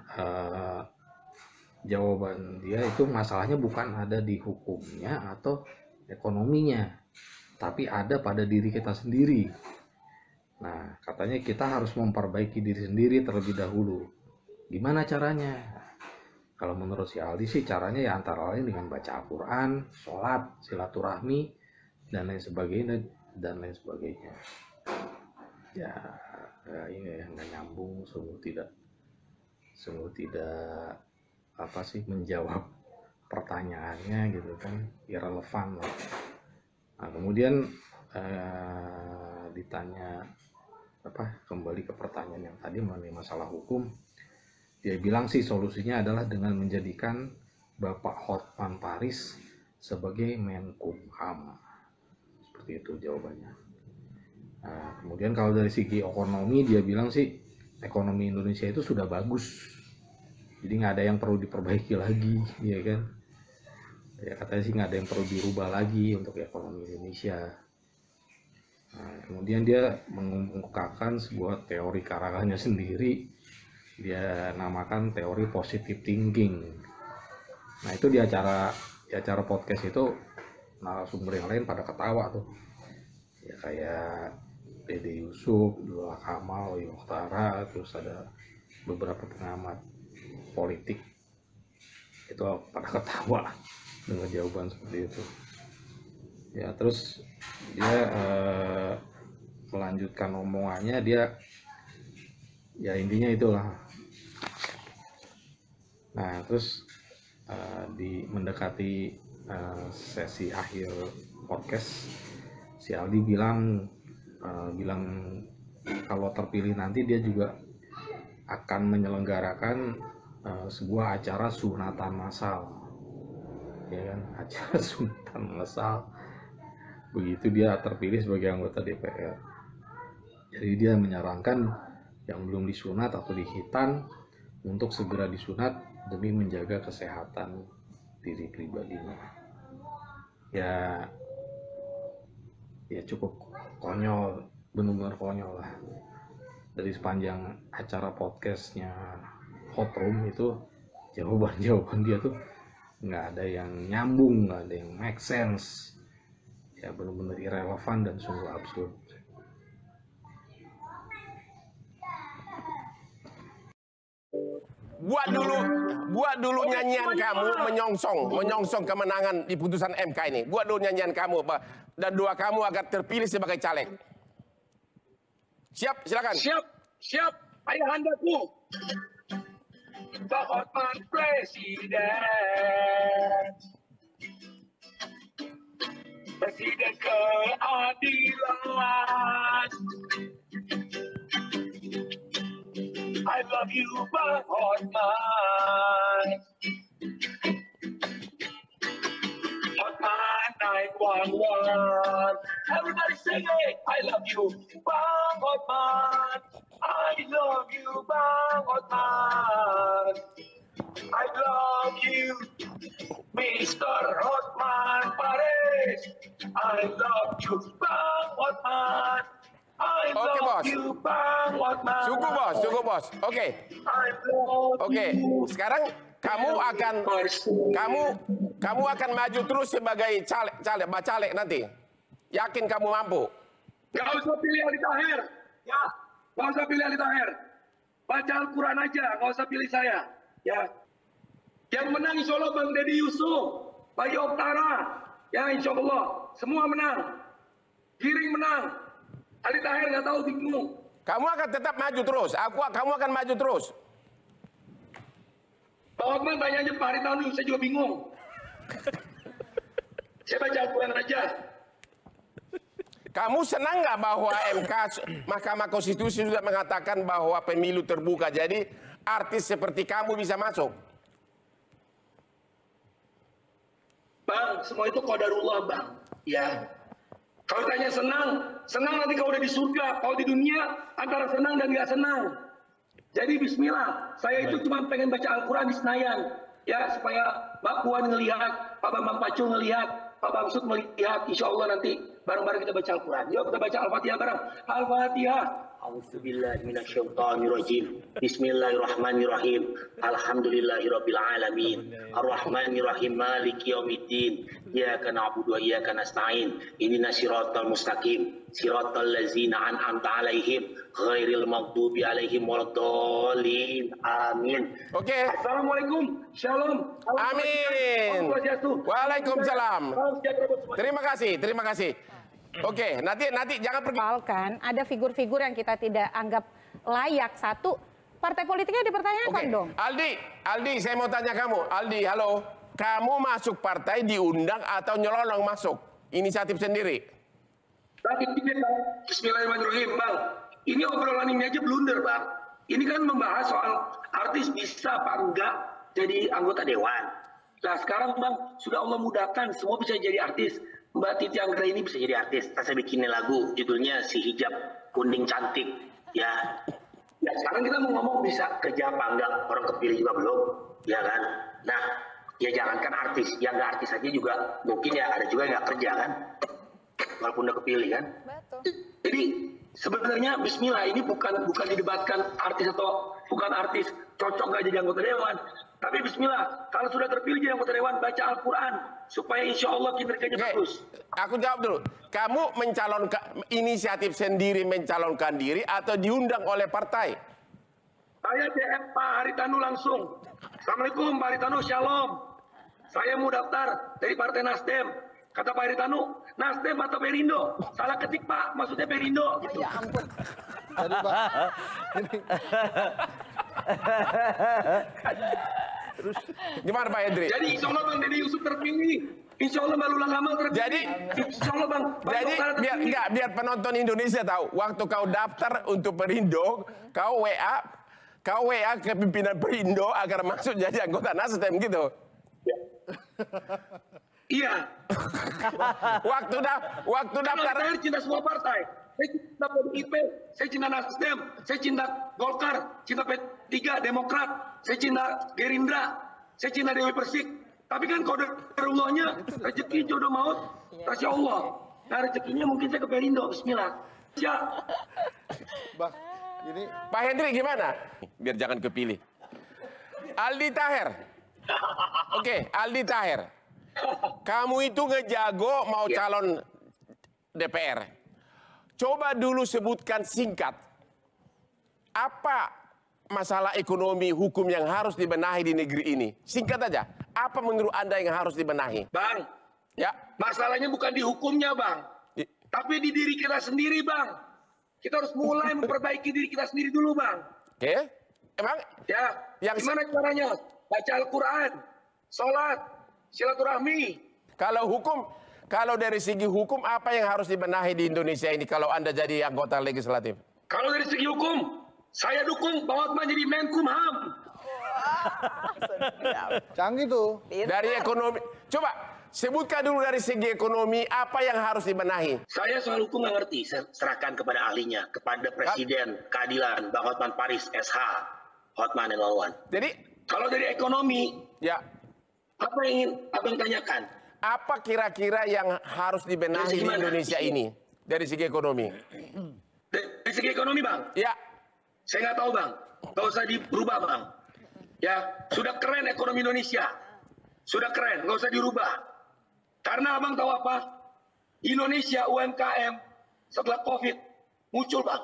A: jawaban dia itu masalahnya bukan ada di hukumnya atau ekonominya, tapi ada pada diri kita sendiri. Nah, katanya kita harus memperbaiki diri sendiri terlebih dahulu. Gimana caranya? Kalau menurut si Aldi sih caranya ya antara lain dengan baca Al-Quran, sholat, silaturahmi, dan lain sebagainya. dan lain sebagainya. Ya, ini yang nggak nyambung, sungguh tidak apa sih menjawab pertanyaannya gitu kan, irrelevan lah. Nah, kemudian ditanya kembali ke pertanyaan yang tadi mengenai masalah hukum, dia bilang sih solusinya adalah dengan menjadikan Bapak Hotman Paris sebagai Menkumham. Seperti itu jawabannya. Nah, kemudian kalau dari segi ekonomi, dia bilang sih ekonomi Indonesia itu sudah bagus, jadi nggak ada yang perlu diperbaiki lagi, ya kan? Ya katanya sih nggak ada yang perlu dirubah lagi untuk ekonomi Indonesia. Nah, kemudian dia mengungkapkan sebuah teori karangannya sendiri, dia namakan teori positive thinking. Nah itu di acara podcast itu narasumber yang lain pada ketawa tuh, ya kayak Dede Yusuf, Dula Kamal, Yoktara, terus ada beberapa pengamat politik itu pada ketawa dengan jawaban seperti itu. Ya terus dia melanjutkan omongannya, dia ya intinya itulah. Nah terus mendekati sesi akhir podcast, si Aldi bilang kalau terpilih nanti dia juga akan menyelenggarakan sebuah acara sunatan massal, ya kan, acara sunatan massal begitu dia terpilih sebagai anggota DPR. Jadi dia menyarankan yang belum disunat atau dihitan untuk segera disunat demi menjaga kesehatan diri pribadinya. Ya cukup konyol, benar-benar konyol lah. Dari sepanjang acara podcastnya Hot Room itu jawaban dia tuh nggak ada yang nyambung, nggak ada yang make sense. Ya benar-benar irrelevan dan sungguh absurd.
F: Buat dulu nyanyian kamu menyongsong kemenangan di putusan MK ini. Buat dulu nyanyian kamu, dan doa kamu agar terpilih sebagai caleg. Siap, silakan.
E: Siap, ayahandaku. Pak Hotman Presiden keadilan. I love you, Pak Hotman. Hotman 911. Everybody sing it. I love you, Pak Hotman. I love you, Pak Hotman. I love you, Mr. Hotman Paris. I love you, Pak Hotman. I
F: Oke,
E: love
F: bos.
E: you, Pak Hotman.
F: Cukup bos. Oke.
E: I love
F: Oke.
E: you.
F: Sekarang kamu akan maju terus sebagai caleg nanti. Yakin kamu mampu?
E: Gak usah pilih Ali Tahir. Ya, gak usah pilih Ali Tahir. Baca Al-Quran aja, gak usah pilih saya. Ya. Yang menang insya Allah Bang Deddy Yusuf, Pak Yoktara. Ya insya Allah, semua menang. Giring menang. Ali Tahir nggak tahu, bingung.
F: Kamu akan tetap maju terus. Kamu akan maju terus.
E: Pak Hotman tanya aja Pak Haritanu, saya juga bingung. Saya baca Al-Quran aja.
F: Kamu senang nggak bahwa Mahkamah Konstitusi sudah mengatakan bahwa pemilu terbuka, jadi artis seperti kamu bisa masuk?
E: Bang, semua itu qadarullah bang. Ya. Kalau tanya senang nanti kalau udah di surga. Kalau di dunia antara senang dan nggak senang. Jadi Bismillah, saya itu cuma pengen baca Al-Quran di Senayan. Ya, supaya Mbak Puan ngelihat, Pak Bambang Pacul ngelihat, Pak Bamsud melihat, insya Allah nanti bareng-bareng kita baca Al-Quran. Yuk kita baca Al-Fatihah bareng. Al-Fatihah. A'udzubillahiminasyaitonirrajim. Bismillahirrahmanirrahim. Alhamdulillahirabbil alamin. Arrahmanirrahim. Maliki yaumiddin. Iyyaka na'budu wa iyyaka nasta'in. Ihdinas siratal mustaqim. Siratal ladzina an'amta 'alaihim ghairil maghdubi alaihim waladdallin. Amin.
F: Oke.
E: Assalamualaikum. Shalom.
F: Amin.
E: Om Swastiastu.
F: Waalaikumsalam.
E: Salam sejahtera buat semua.
F: Terima kasih. Oke, nanti jangan pergi.
G: Kan ada figur-figur yang kita tidak anggap layak. Satu, partai politiknya dipertanyakan
F: Oke,
G: dong.
F: Aldi, saya mau tanya kamu. Aldi, halo. Kamu masuk partai diundang atau nyelonong masuk? Inisiatif sendiri?
E: Bismillahirrahmanirrahim, Bang. Ini obrolan ini aja blunder, Bang. Ini kan membahas soal artis bisa apa enggak jadi anggota dewan. Nah sekarang, Bang, sudah Allah mudahkan, semua bisa jadi artis. Mbak Titi Anggra ini bisa jadi artis. Saya bikinin lagu, judulnya Si Hijab Kuning Cantik. Ya, sekarang kita mau ngomong bisa kerja apa enggak, orang kepilih juga belum, ya kan? Nah, ya jangankan artis, yang nggak artis aja juga mungkin ya ada juga yang nggak kerja kan, walaupun udah kepilih kan.
G: Betul.
E: Jadi sebenarnya Bismillah ini bukan didebatkan artis atau bukan artis cocok nggak jadi anggota dewan, tapi Bismillah kalau sudah terpilih jadi anggota dewan baca Al-Quran supaya insya Allah kinerjanya bagus.
F: Aku jawab dulu. Kamu mencalonkan inisiatif sendiri mencalonkan diri atau diundang oleh partai?
E: Saya DM Pak Haritanu langsung. Assalamualaikum Pak Haritanu, shalom. Saya mau daftar dari Partai Nasdem. Kata Pak Haritanu, Nasdem atau Perindo? Salah ketik Pak, maksudnya Perindo. Gitu.
G: Ya ampun.
H: Tadi Pak,
F: Gimana Pak Hendri?
E: Jadi insya Allah Bang Deddy Yusuf terpilih. Insya Allah Mbak Lula Gamal terpilih.
F: Jadi,
E: insya Allah Bang.
F: Jadi biar penonton Indonesia tahu, waktu kau daftar untuk Perindo, kau WA ke pimpinan Perindo agar masuk jadi anggota Nasdem gitu.
E: Iya.
F: Waktu daftar.
E: Saya cinta semua partai. Saya cinta PDIP, saya cinta Nasdem, saya cinta Golkar, cinta P3, Demokrat, saya cinta Gerindra, saya cinta Dewi Persik. Tapi kan kode Allahnya rezeki jodoh maut, Masya Allah. Nah rezekinya mungkin saya ke Perindo, Bismillah. Ya.
H: Bang, ini
F: Pak Hendri gimana? Biar jangan kepilih. Aldi Taher. Oke, Aldi Taher. Kamu itu ngejago mau calon DPR. Coba dulu sebutkan singkat. Apa masalah ekonomi hukum yang harus dibenahi di negeri ini? Singkat aja. Apa menurut Anda yang harus dibenahi?
E: Bang,
F: Ya.
E: masalahnya bukan di hukumnya Bang. Tapi di diri kita sendiri Bang. Kita harus mulai memperbaiki diri kita sendiri dulu Bang.
F: Oke. Emang
E: Ya,
F: Yang
E: gimana caranya? Baca Al-Quran, sholat, silaturahmi.
F: kalau dari segi hukum apa yang harus dibenahi di Indonesia ini kalau Anda jadi anggota legislatif?
E: Kalau dari segi hukum, saya dukung Pak Hotman jadi Menkumham.
H: canggih tuh.
F: Dari ekonomi, coba sebutkan dulu dari segi ekonomi apa yang harus dibenahi.
E: Saya soal hukum nggak ngerti, saya serahkan kepada ahlinya, kepada Presiden Keadilan, Bang Hotman Paris, SH, Hotman and Wawan.
F: Jadi,
E: Kalau dari ekonomi,
F: ya,
E: apa yang ingin Abang tanyakan?
F: apa kira-kira yang harus dibenahi
E: Dari
F: di
E: mana?
F: Indonesia ini dari segi ekonomi?
E: Dari segi ekonomi Bang,
F: Ya,
E: saya nggak tahu Bang, nggak usah dirubah Bang. Ya, sudah keren ekonomi Indonesia, sudah keren, nggak usah dirubah. Karena Abang tahu apa? Indonesia UMKM setelah COVID muncul Bang.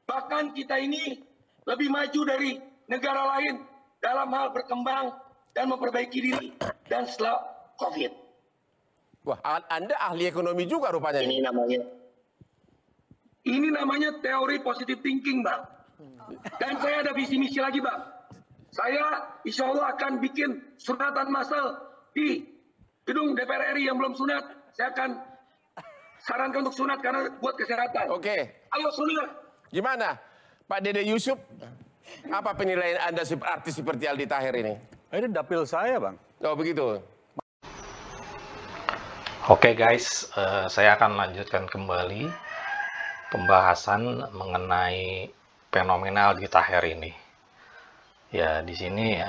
E: Bahkan kita ini lebih maju dari negara lain dalam hal berkembang dan memperbaiki diri dan setelah COVID.
F: wah, Anda ahli ekonomi juga rupanya.
E: Ini namanya teori positive thinking, Bang. Dan saya ada visi misi lagi, Bang. Saya insya Allah akan bikin sunatan massal di gedung DPR RI yang belum sunat. Saya akan sarankan untuk sunat karena buat kesehatan.
F: Oke,
E: Ayo sunat.
F: gimana Pak Dede Yusuf? Apa penilaian Anda artis seperti Aldi Taher ini?
I: Ini dapil saya, Bang.
F: Oh begitu.
A: Oke guys, saya akan lanjutkan kembali pembahasan mengenai fenomena Aldi Taher ini. Ya, di sini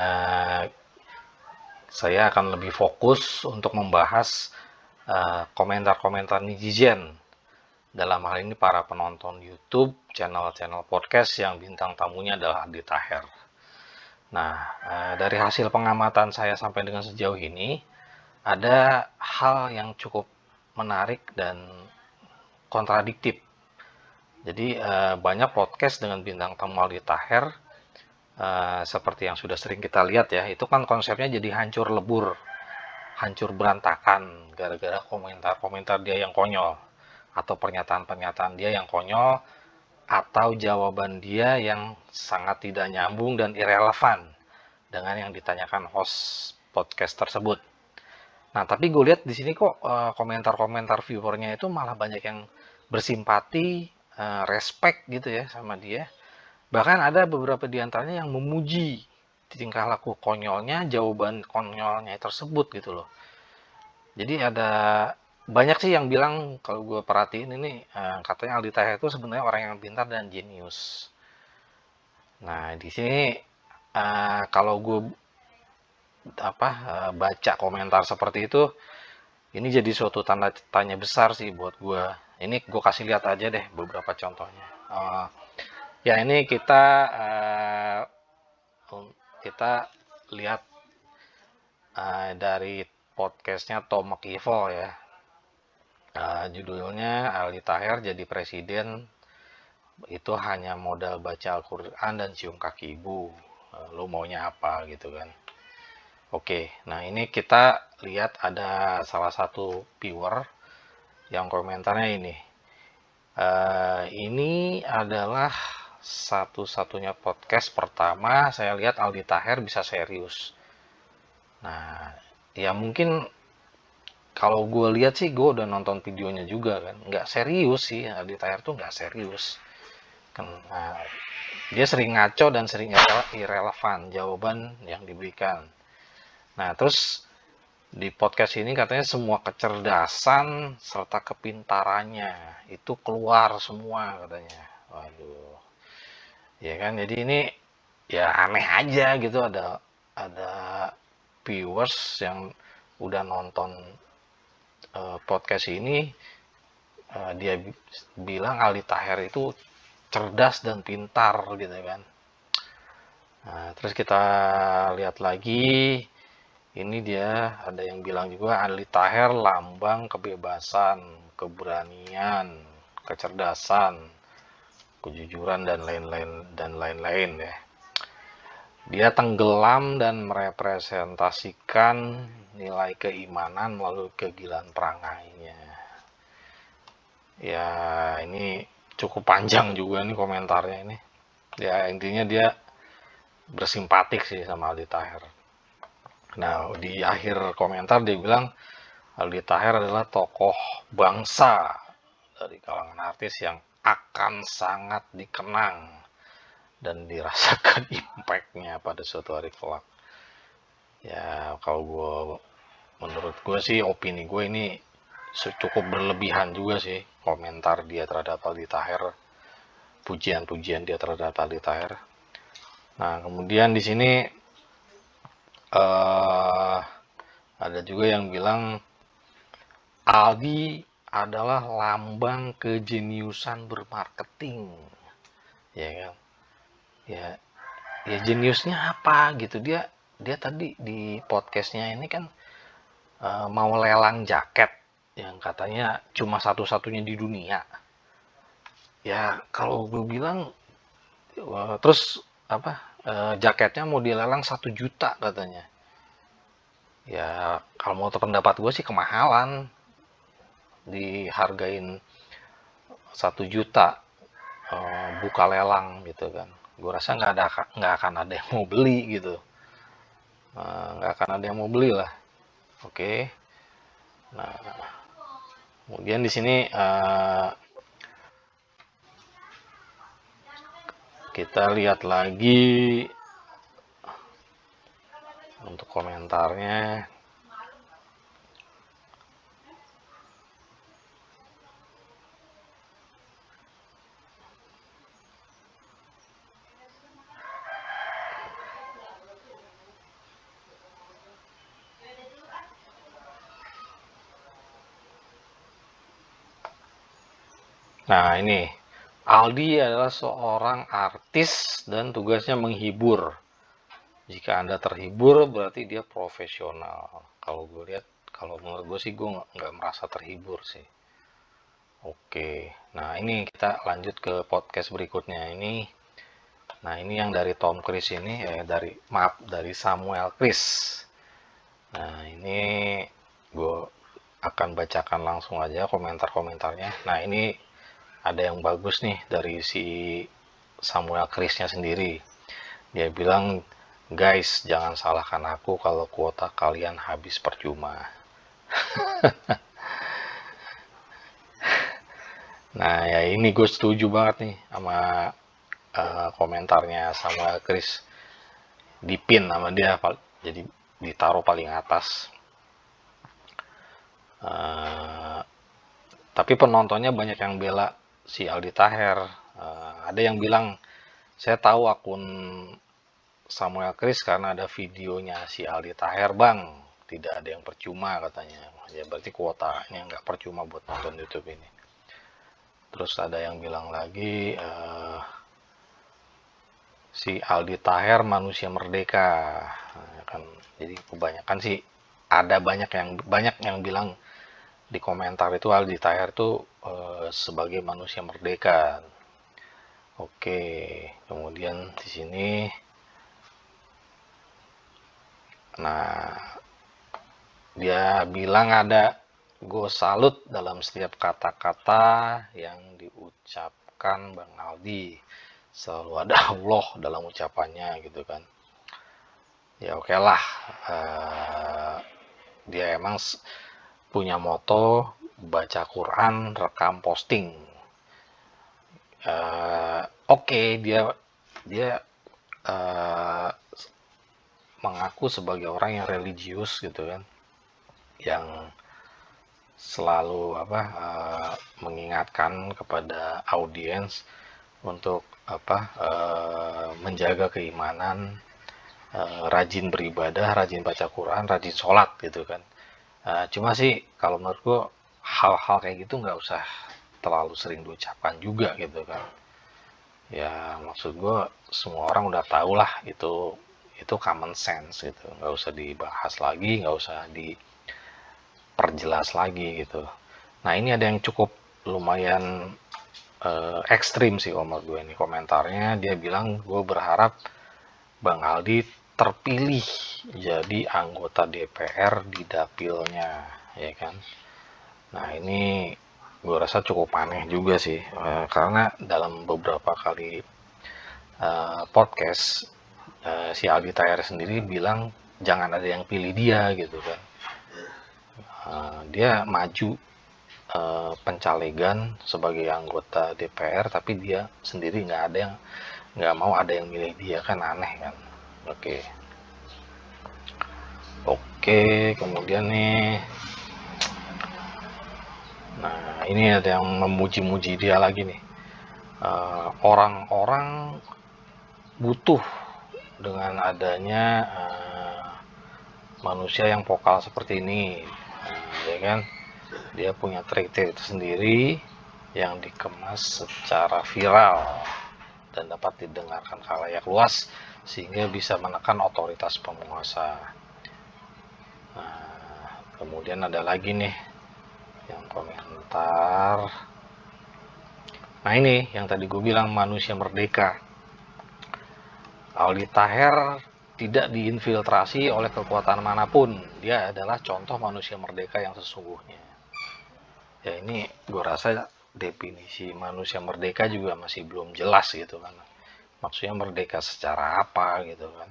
A: saya akan lebih fokus untuk membahas komentar-komentar netizen. Dalam hal ini para penonton YouTube, channel-channel podcast yang bintang tamunya adalah Aldi Taher. Nah, dari hasil pengamatan saya sampai dengan sejauh ini, ada hal yang cukup menarik dan kontradiktif. Jadi banyak podcast dengan bintang tamu Aldi Taher, seperti yang sudah sering kita lihat ya, itu kan konsepnya jadi hancur lebur, hancur berantakan gara-gara komentar-komentar dia yang konyol. atau pernyataan-pernyataan dia yang konyol, atau jawaban dia yang sangat tidak nyambung dan irrelevan dengan yang ditanyakan host podcast tersebut. Nah, tapi gue lihat di sini kok komentar-komentar viewernya itu malah banyak yang bersimpati, respect gitu ya sama dia. Bahkan ada beberapa di antaranya yang memuji tingkah laku konyolnya, jawaban konyolnya tersebut gitu loh. Jadi ada banyak sih yang bilang, kalau gue perhatiin ini, katanya Aldi Taher itu sebenarnya orang yang pintar dan jenius. Nah, di sini kalau gue baca komentar seperti itu, ini jadi suatu tanda tanya besar sih buat gue. Ini gue kasih lihat aja deh beberapa contohnya. Ya ini kita lihat dari podcastnya Tomek Evil ya. Judulnya Aldi Taher jadi presiden itu hanya modal baca Al-Quran dan cium kaki ibu. Lo maunya apa gitu kan. Oke, nah ini kita lihat ada salah satu viewer yang komentarnya ini. Ini adalah satu-satunya podcast pertama saya lihat Aldi Taher bisa serius. Nah, ya mungkin kalau gue lihat sih, gue udah nonton videonya juga kan, nggak serius sih, Aldi Taher tuh nggak serius. Nah, dia sering ngaco dan sering irrelevan jawaban yang diberikan. Nah, terus di podcast ini katanya semua kecerdasan serta kepintarannya itu keluar semua katanya. Waduh. Ya kan, jadi ini ya aneh aja gitu, ada viewers yang udah nonton podcast ini, dia bilang Aldi Taher itu cerdas dan pintar gitu kan. Nah, terus kita lihat lagi, ini dia ada yang bilang juga Aldi Taher lambang kebebasan, keberanian, kecerdasan, kejujuran dan lain-lain ya. Dia tenggelam dan merepresentasikan nilai keimanan melalui kegilaan perangainya. Ya, ini cukup panjang juga nih komentarnya ini. Ya, intinya dia bersimpatik sih sama Aldi Taher. Nah, di akhir komentar dia bilang Aldi Taher adalah tokoh bangsa dari kalangan artis yang akan sangat dikenang dan dirasakan impact-nya pada suatu hari kelak. Ya, kalau menurut gue sih, opini gue ini cukup berlebihan juga sih komentar dia terhadap Aldi Taher, pujian-pujian dia terhadap Aldi Taher. Nah, kemudian di sini ada juga yang bilang Aldi adalah lambang kejeniusan bermarketing, ya kan? Ya jeniusnya apa gitu. Dia tadi di podcastnya ini kan mau lelang jaket yang katanya cuma satu-satunya di dunia. Ya kalau gue bilang terus jaketnya mau dilelang 1 juta katanya. Ya kalau mau pendapat gue sih kemahalan, dihargain 1 juta buka lelang gitu kan. Gue rasa nggak akan ada yang mau beli gitu, nggak akan ada yang mau beli lah. Oke. Nah, kemudian di sini kita lihat lagi untuk komentarnya. Nah, ini Aldi adalah seorang artis dan tugasnya menghibur. Jika Anda terhibur, berarti dia profesional. Kalau gue lihat, kalau menurut gue sih, gue nggak merasa terhibur sih. Oke, nah ini kita lanjut ke podcast berikutnya ini. Nah, ini yang dari Tom Cruise ini, dari Samuel Chris. Nah, ini akan bacakan langsung aja komentar-komentarnya. Nah, ini ada yang bagus nih dari si Samuel Chrisnya sendiri. Dia bilang, guys, jangan salahkan aku kalau kuota kalian habis percuma. Nah, ya ini gue setuju banget nih sama komentarnya Samuel Chris. Dipin sama dia, jadi ditaruh paling atas. Tapi penontonnya banyak yang bela si Aldi Taher. Ada yang bilang, saya tahu akun Samuel Chris karena ada videonya si Aldi Taher, bang. Tidak ada yang percuma katanya. Ya berarti kuotanya nggak percuma buat nonton YouTube ini. Terus ada yang bilang lagi, si Aldi Taher manusia merdeka. Nah, kan, jadi kebanyakan sih ada banyak yang bilang di komentar itu Aldi Taher itu sebagai manusia merdeka. Oke, kemudian di sini, nah dia bilang ada gue salut dalam setiap kata-kata yang diucapkan Bang Aldi. Selalu ada Allah dalam ucapannya gitu kan. Ya oke lah. Dia emang punya moto baca Quran, rekam, posting. Oke, dia mengaku sebagai orang yang religius gitu kan. Yang selalu mengingatkan kepada audiens untuk menjaga keimanan, rajin beribadah, rajin baca Quran, rajin sholat gitu kan. Cuma sih kalau menurut gue hal-hal kayak gitu nggak usah terlalu sering diucapkan juga gitu kan. Ya maksud gue semua orang udah tahu lah itu common sense gitu, nggak usah dibahas lagi, nggak usah diperjelas lagi gitu. Nah ini ada yang cukup lumayan ekstrim sih menurut gue ini komentarnya. Dia bilang, gue berharap Bang Aldi terpilih jadi anggota DPR di dapilnya, ya kan. Nah ini gue rasa cukup aneh juga sih, karena dalam beberapa kali podcast si Aldi Taher sendiri bilang jangan ada yang pilih dia gitu kan. Dia maju pencalegan sebagai anggota DPR, tapi dia sendiri nggak mau ada yang milih dia, kan aneh kan. Oke, kemudian nih, nah ini ada yang memuji-muji dia lagi nih. Orang-orang butuh dengan adanya manusia yang vokal seperti ini, ya kan. Dia punya trik-trik sendiri yang dikemas secara viral dan dapat didengarkan khalayak luas sehingga bisa menekan otoritas penguasa. Nah, kemudian ada lagi nih yang komentar. Nah ini yang tadi gue bilang manusia merdeka. Aldi Taher tidak diinfiltrasi oleh kekuatan manapun. Dia adalah contoh manusia merdeka yang sesungguhnya. Ya ini gue rasa definisi manusia merdeka juga masih belum jelas gitu kan. Maksudnya merdeka secara apa gitu kan.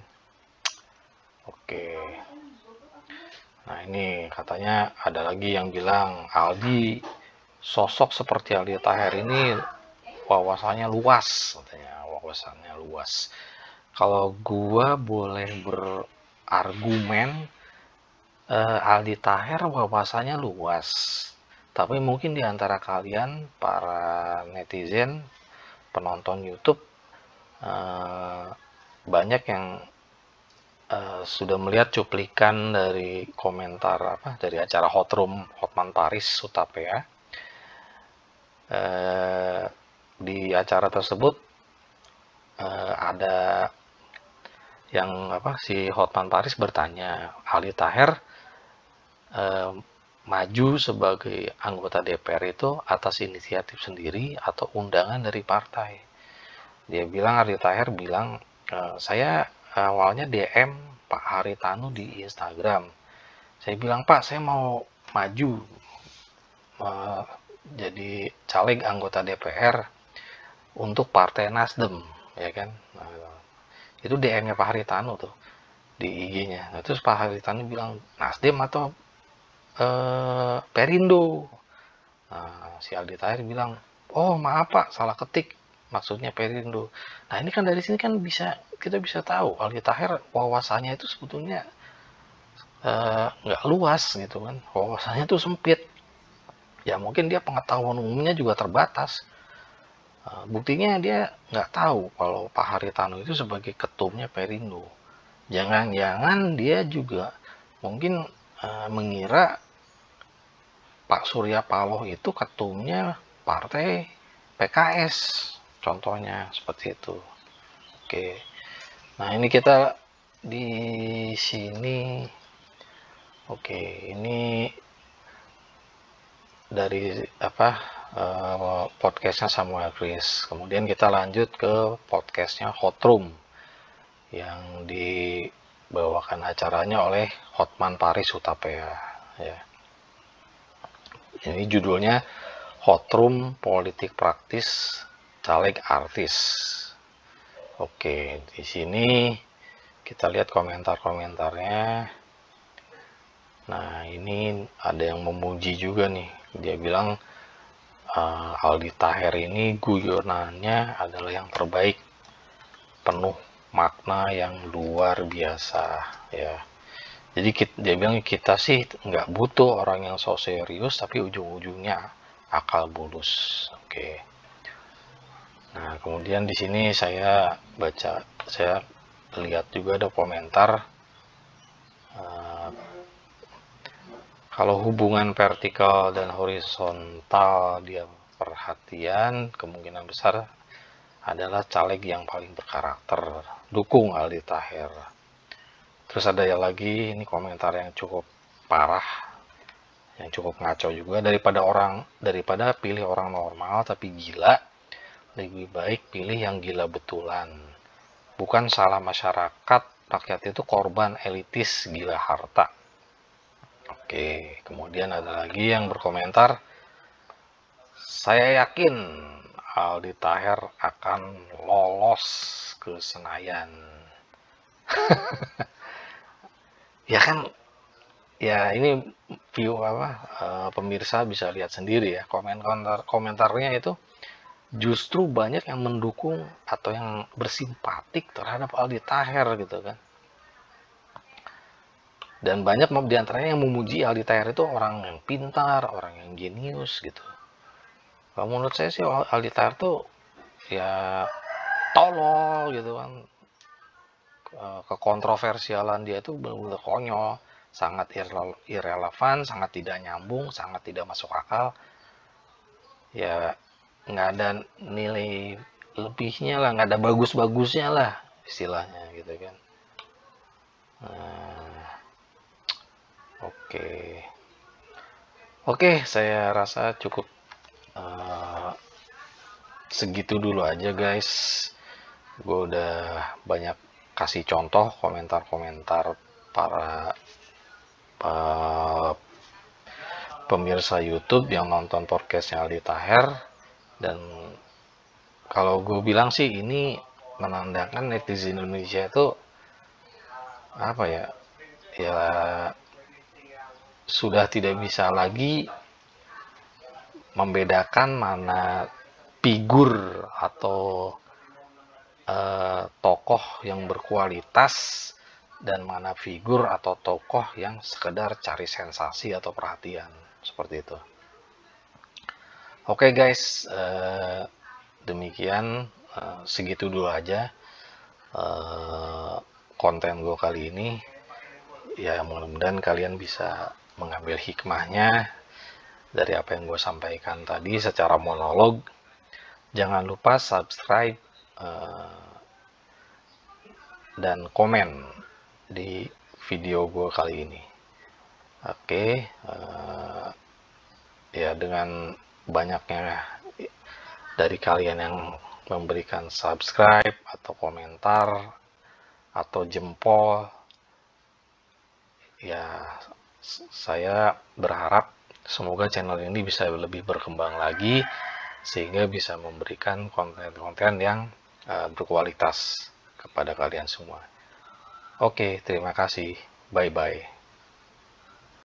A: Oke. Nah ini katanya ada lagi yang bilang Aldi, sosok seperti Aldi Taher ini wawasannya luas katanya, wawasannya luas. Kalau gua boleh berargumen, Aldi Taher wawasannya luas, tapi mungkin di antara kalian para netizen, penonton YouTube, banyak yang sudah melihat cuplikan dari komentar dari acara Hotman Paris Hutapea. Di acara tersebut ada yang si Hotman Paris bertanya, Aldi Taher maju sebagai anggota DPR itu atas inisiatif sendiri atau undangan dari partai. Dia bilang, Aldi Taher bilang, saya awalnya DM Pak Haritanu di Instagram. Saya bilang, Pak, saya mau maju jadi caleg anggota DPR untuk Partai Nasdem, ya kan. Nah, itu DM-nya Pak Haritanu tuh di IG-nya. Nah, terus Pak Haritanu bilang Nasdem atau Perindo. Nah, si Aldi Taher bilang, oh maaf Pak, salah ketik, maksudnya Perindo. Nah ini kan dari sini kan kita bisa tahu Aldi Taher wawasannya itu sebetulnya nggak luas gitu kan, wawasannya itu sempit. Ya mungkin dia pengetahuan umumnya juga terbatas. Buktinya dia nggak tahu kalau Pak Haritanu itu sebagai ketumnya Perindo. Jangan-jangan dia juga mungkin mengira Pak Surya Paloh itu ketumnya partai PKS, contohnya seperti itu. Oke, nah ini kita di sini. Oke, ini dari podcastnya Samuel Chris. Kemudian kita lanjut ke podcastnya Hotroom yang dibawakan acaranya oleh Hotman Paris Hutapea. Ya. Ini judulnya Hotroom Politik Praktis Caleg Artis. Oke, di sini kita lihat komentar-komentarnya. Nah, ini ada yang memuji juga nih. Dia bilang Aldi Taher ini guyonannya adalah yang terbaik, penuh makna yang luar biasa, ya. Jadi dia bilang kita sih nggak butuh orang yang so serius, tapi ujung-ujungnya akal bulus. Oke. Nah, kemudian di sini saya lihat juga ada komentar. Kalau hubungan vertikal dan horizontal dia perhatian, kemungkinan besar adalah caleg yang paling berkarakter. Dukung Aldi Taher. Terus ada lagi, ini komentar yang cukup parah, yang cukup ngaco juga. Daripada pilih orang normal tapi gila, lebih baik pilih yang gila betulan. Bukan salah masyarakat, rakyat itu korban elitis gila harta. Oke, kemudian ada lagi yang berkomentar, saya yakin Aldi Taher akan lolos ke Senayan. Ya kan, ya ini pemirsa bisa lihat sendiri ya, komentarnya itu justru banyak yang mendukung atau yang bersimpatik terhadap Aldi Taher gitu kan. Dan banyak diantaranya yang memuji Aldi Taher itu orang yang pintar, orang yang jenius gitu. Kalau menurut saya sih Aldi Taher tuh ya tolol gitu kan. Kekontroversialan dia itu benar-benar konyol, sangat irrelevan, sangat tidak nyambung, sangat tidak masuk akal. Ya nggak ada nilai lebihnya lah, nggak ada bagus-bagusnya lah istilahnya gitu kan. Oke, saya rasa cukup segitu dulu aja guys. Gue udah banyak kasih contoh komentar-komentar para pemirsa YouTube yang nonton podcastnya Aldi Taher. Dan kalau gue bilang sih ini menandakan netizen Indonesia itu apa ya, ya sudah tidak bisa lagi membedakan mana figur atau tokoh yang berkualitas dan mana figur atau tokoh yang sekedar cari sensasi atau perhatian, seperti itu. Oke guys, demikian segitu dulu aja konten gue kali ini. Ya mudah-mudahan kalian bisa mengambil hikmahnya dari apa yang gue sampaikan tadi secara monolog. Jangan lupa subscribe dan komen di video gue kali ini. Oke, ya dengan banyaknya dari kalian yang memberikan subscribe atau komentar atau jempol, ya saya berharap Semoga channel ini bisa lebih berkembang lagi sehingga bisa memberikan konten-konten yang berkualitas kepada kalian semua. Oke, terima kasih. Bye-bye.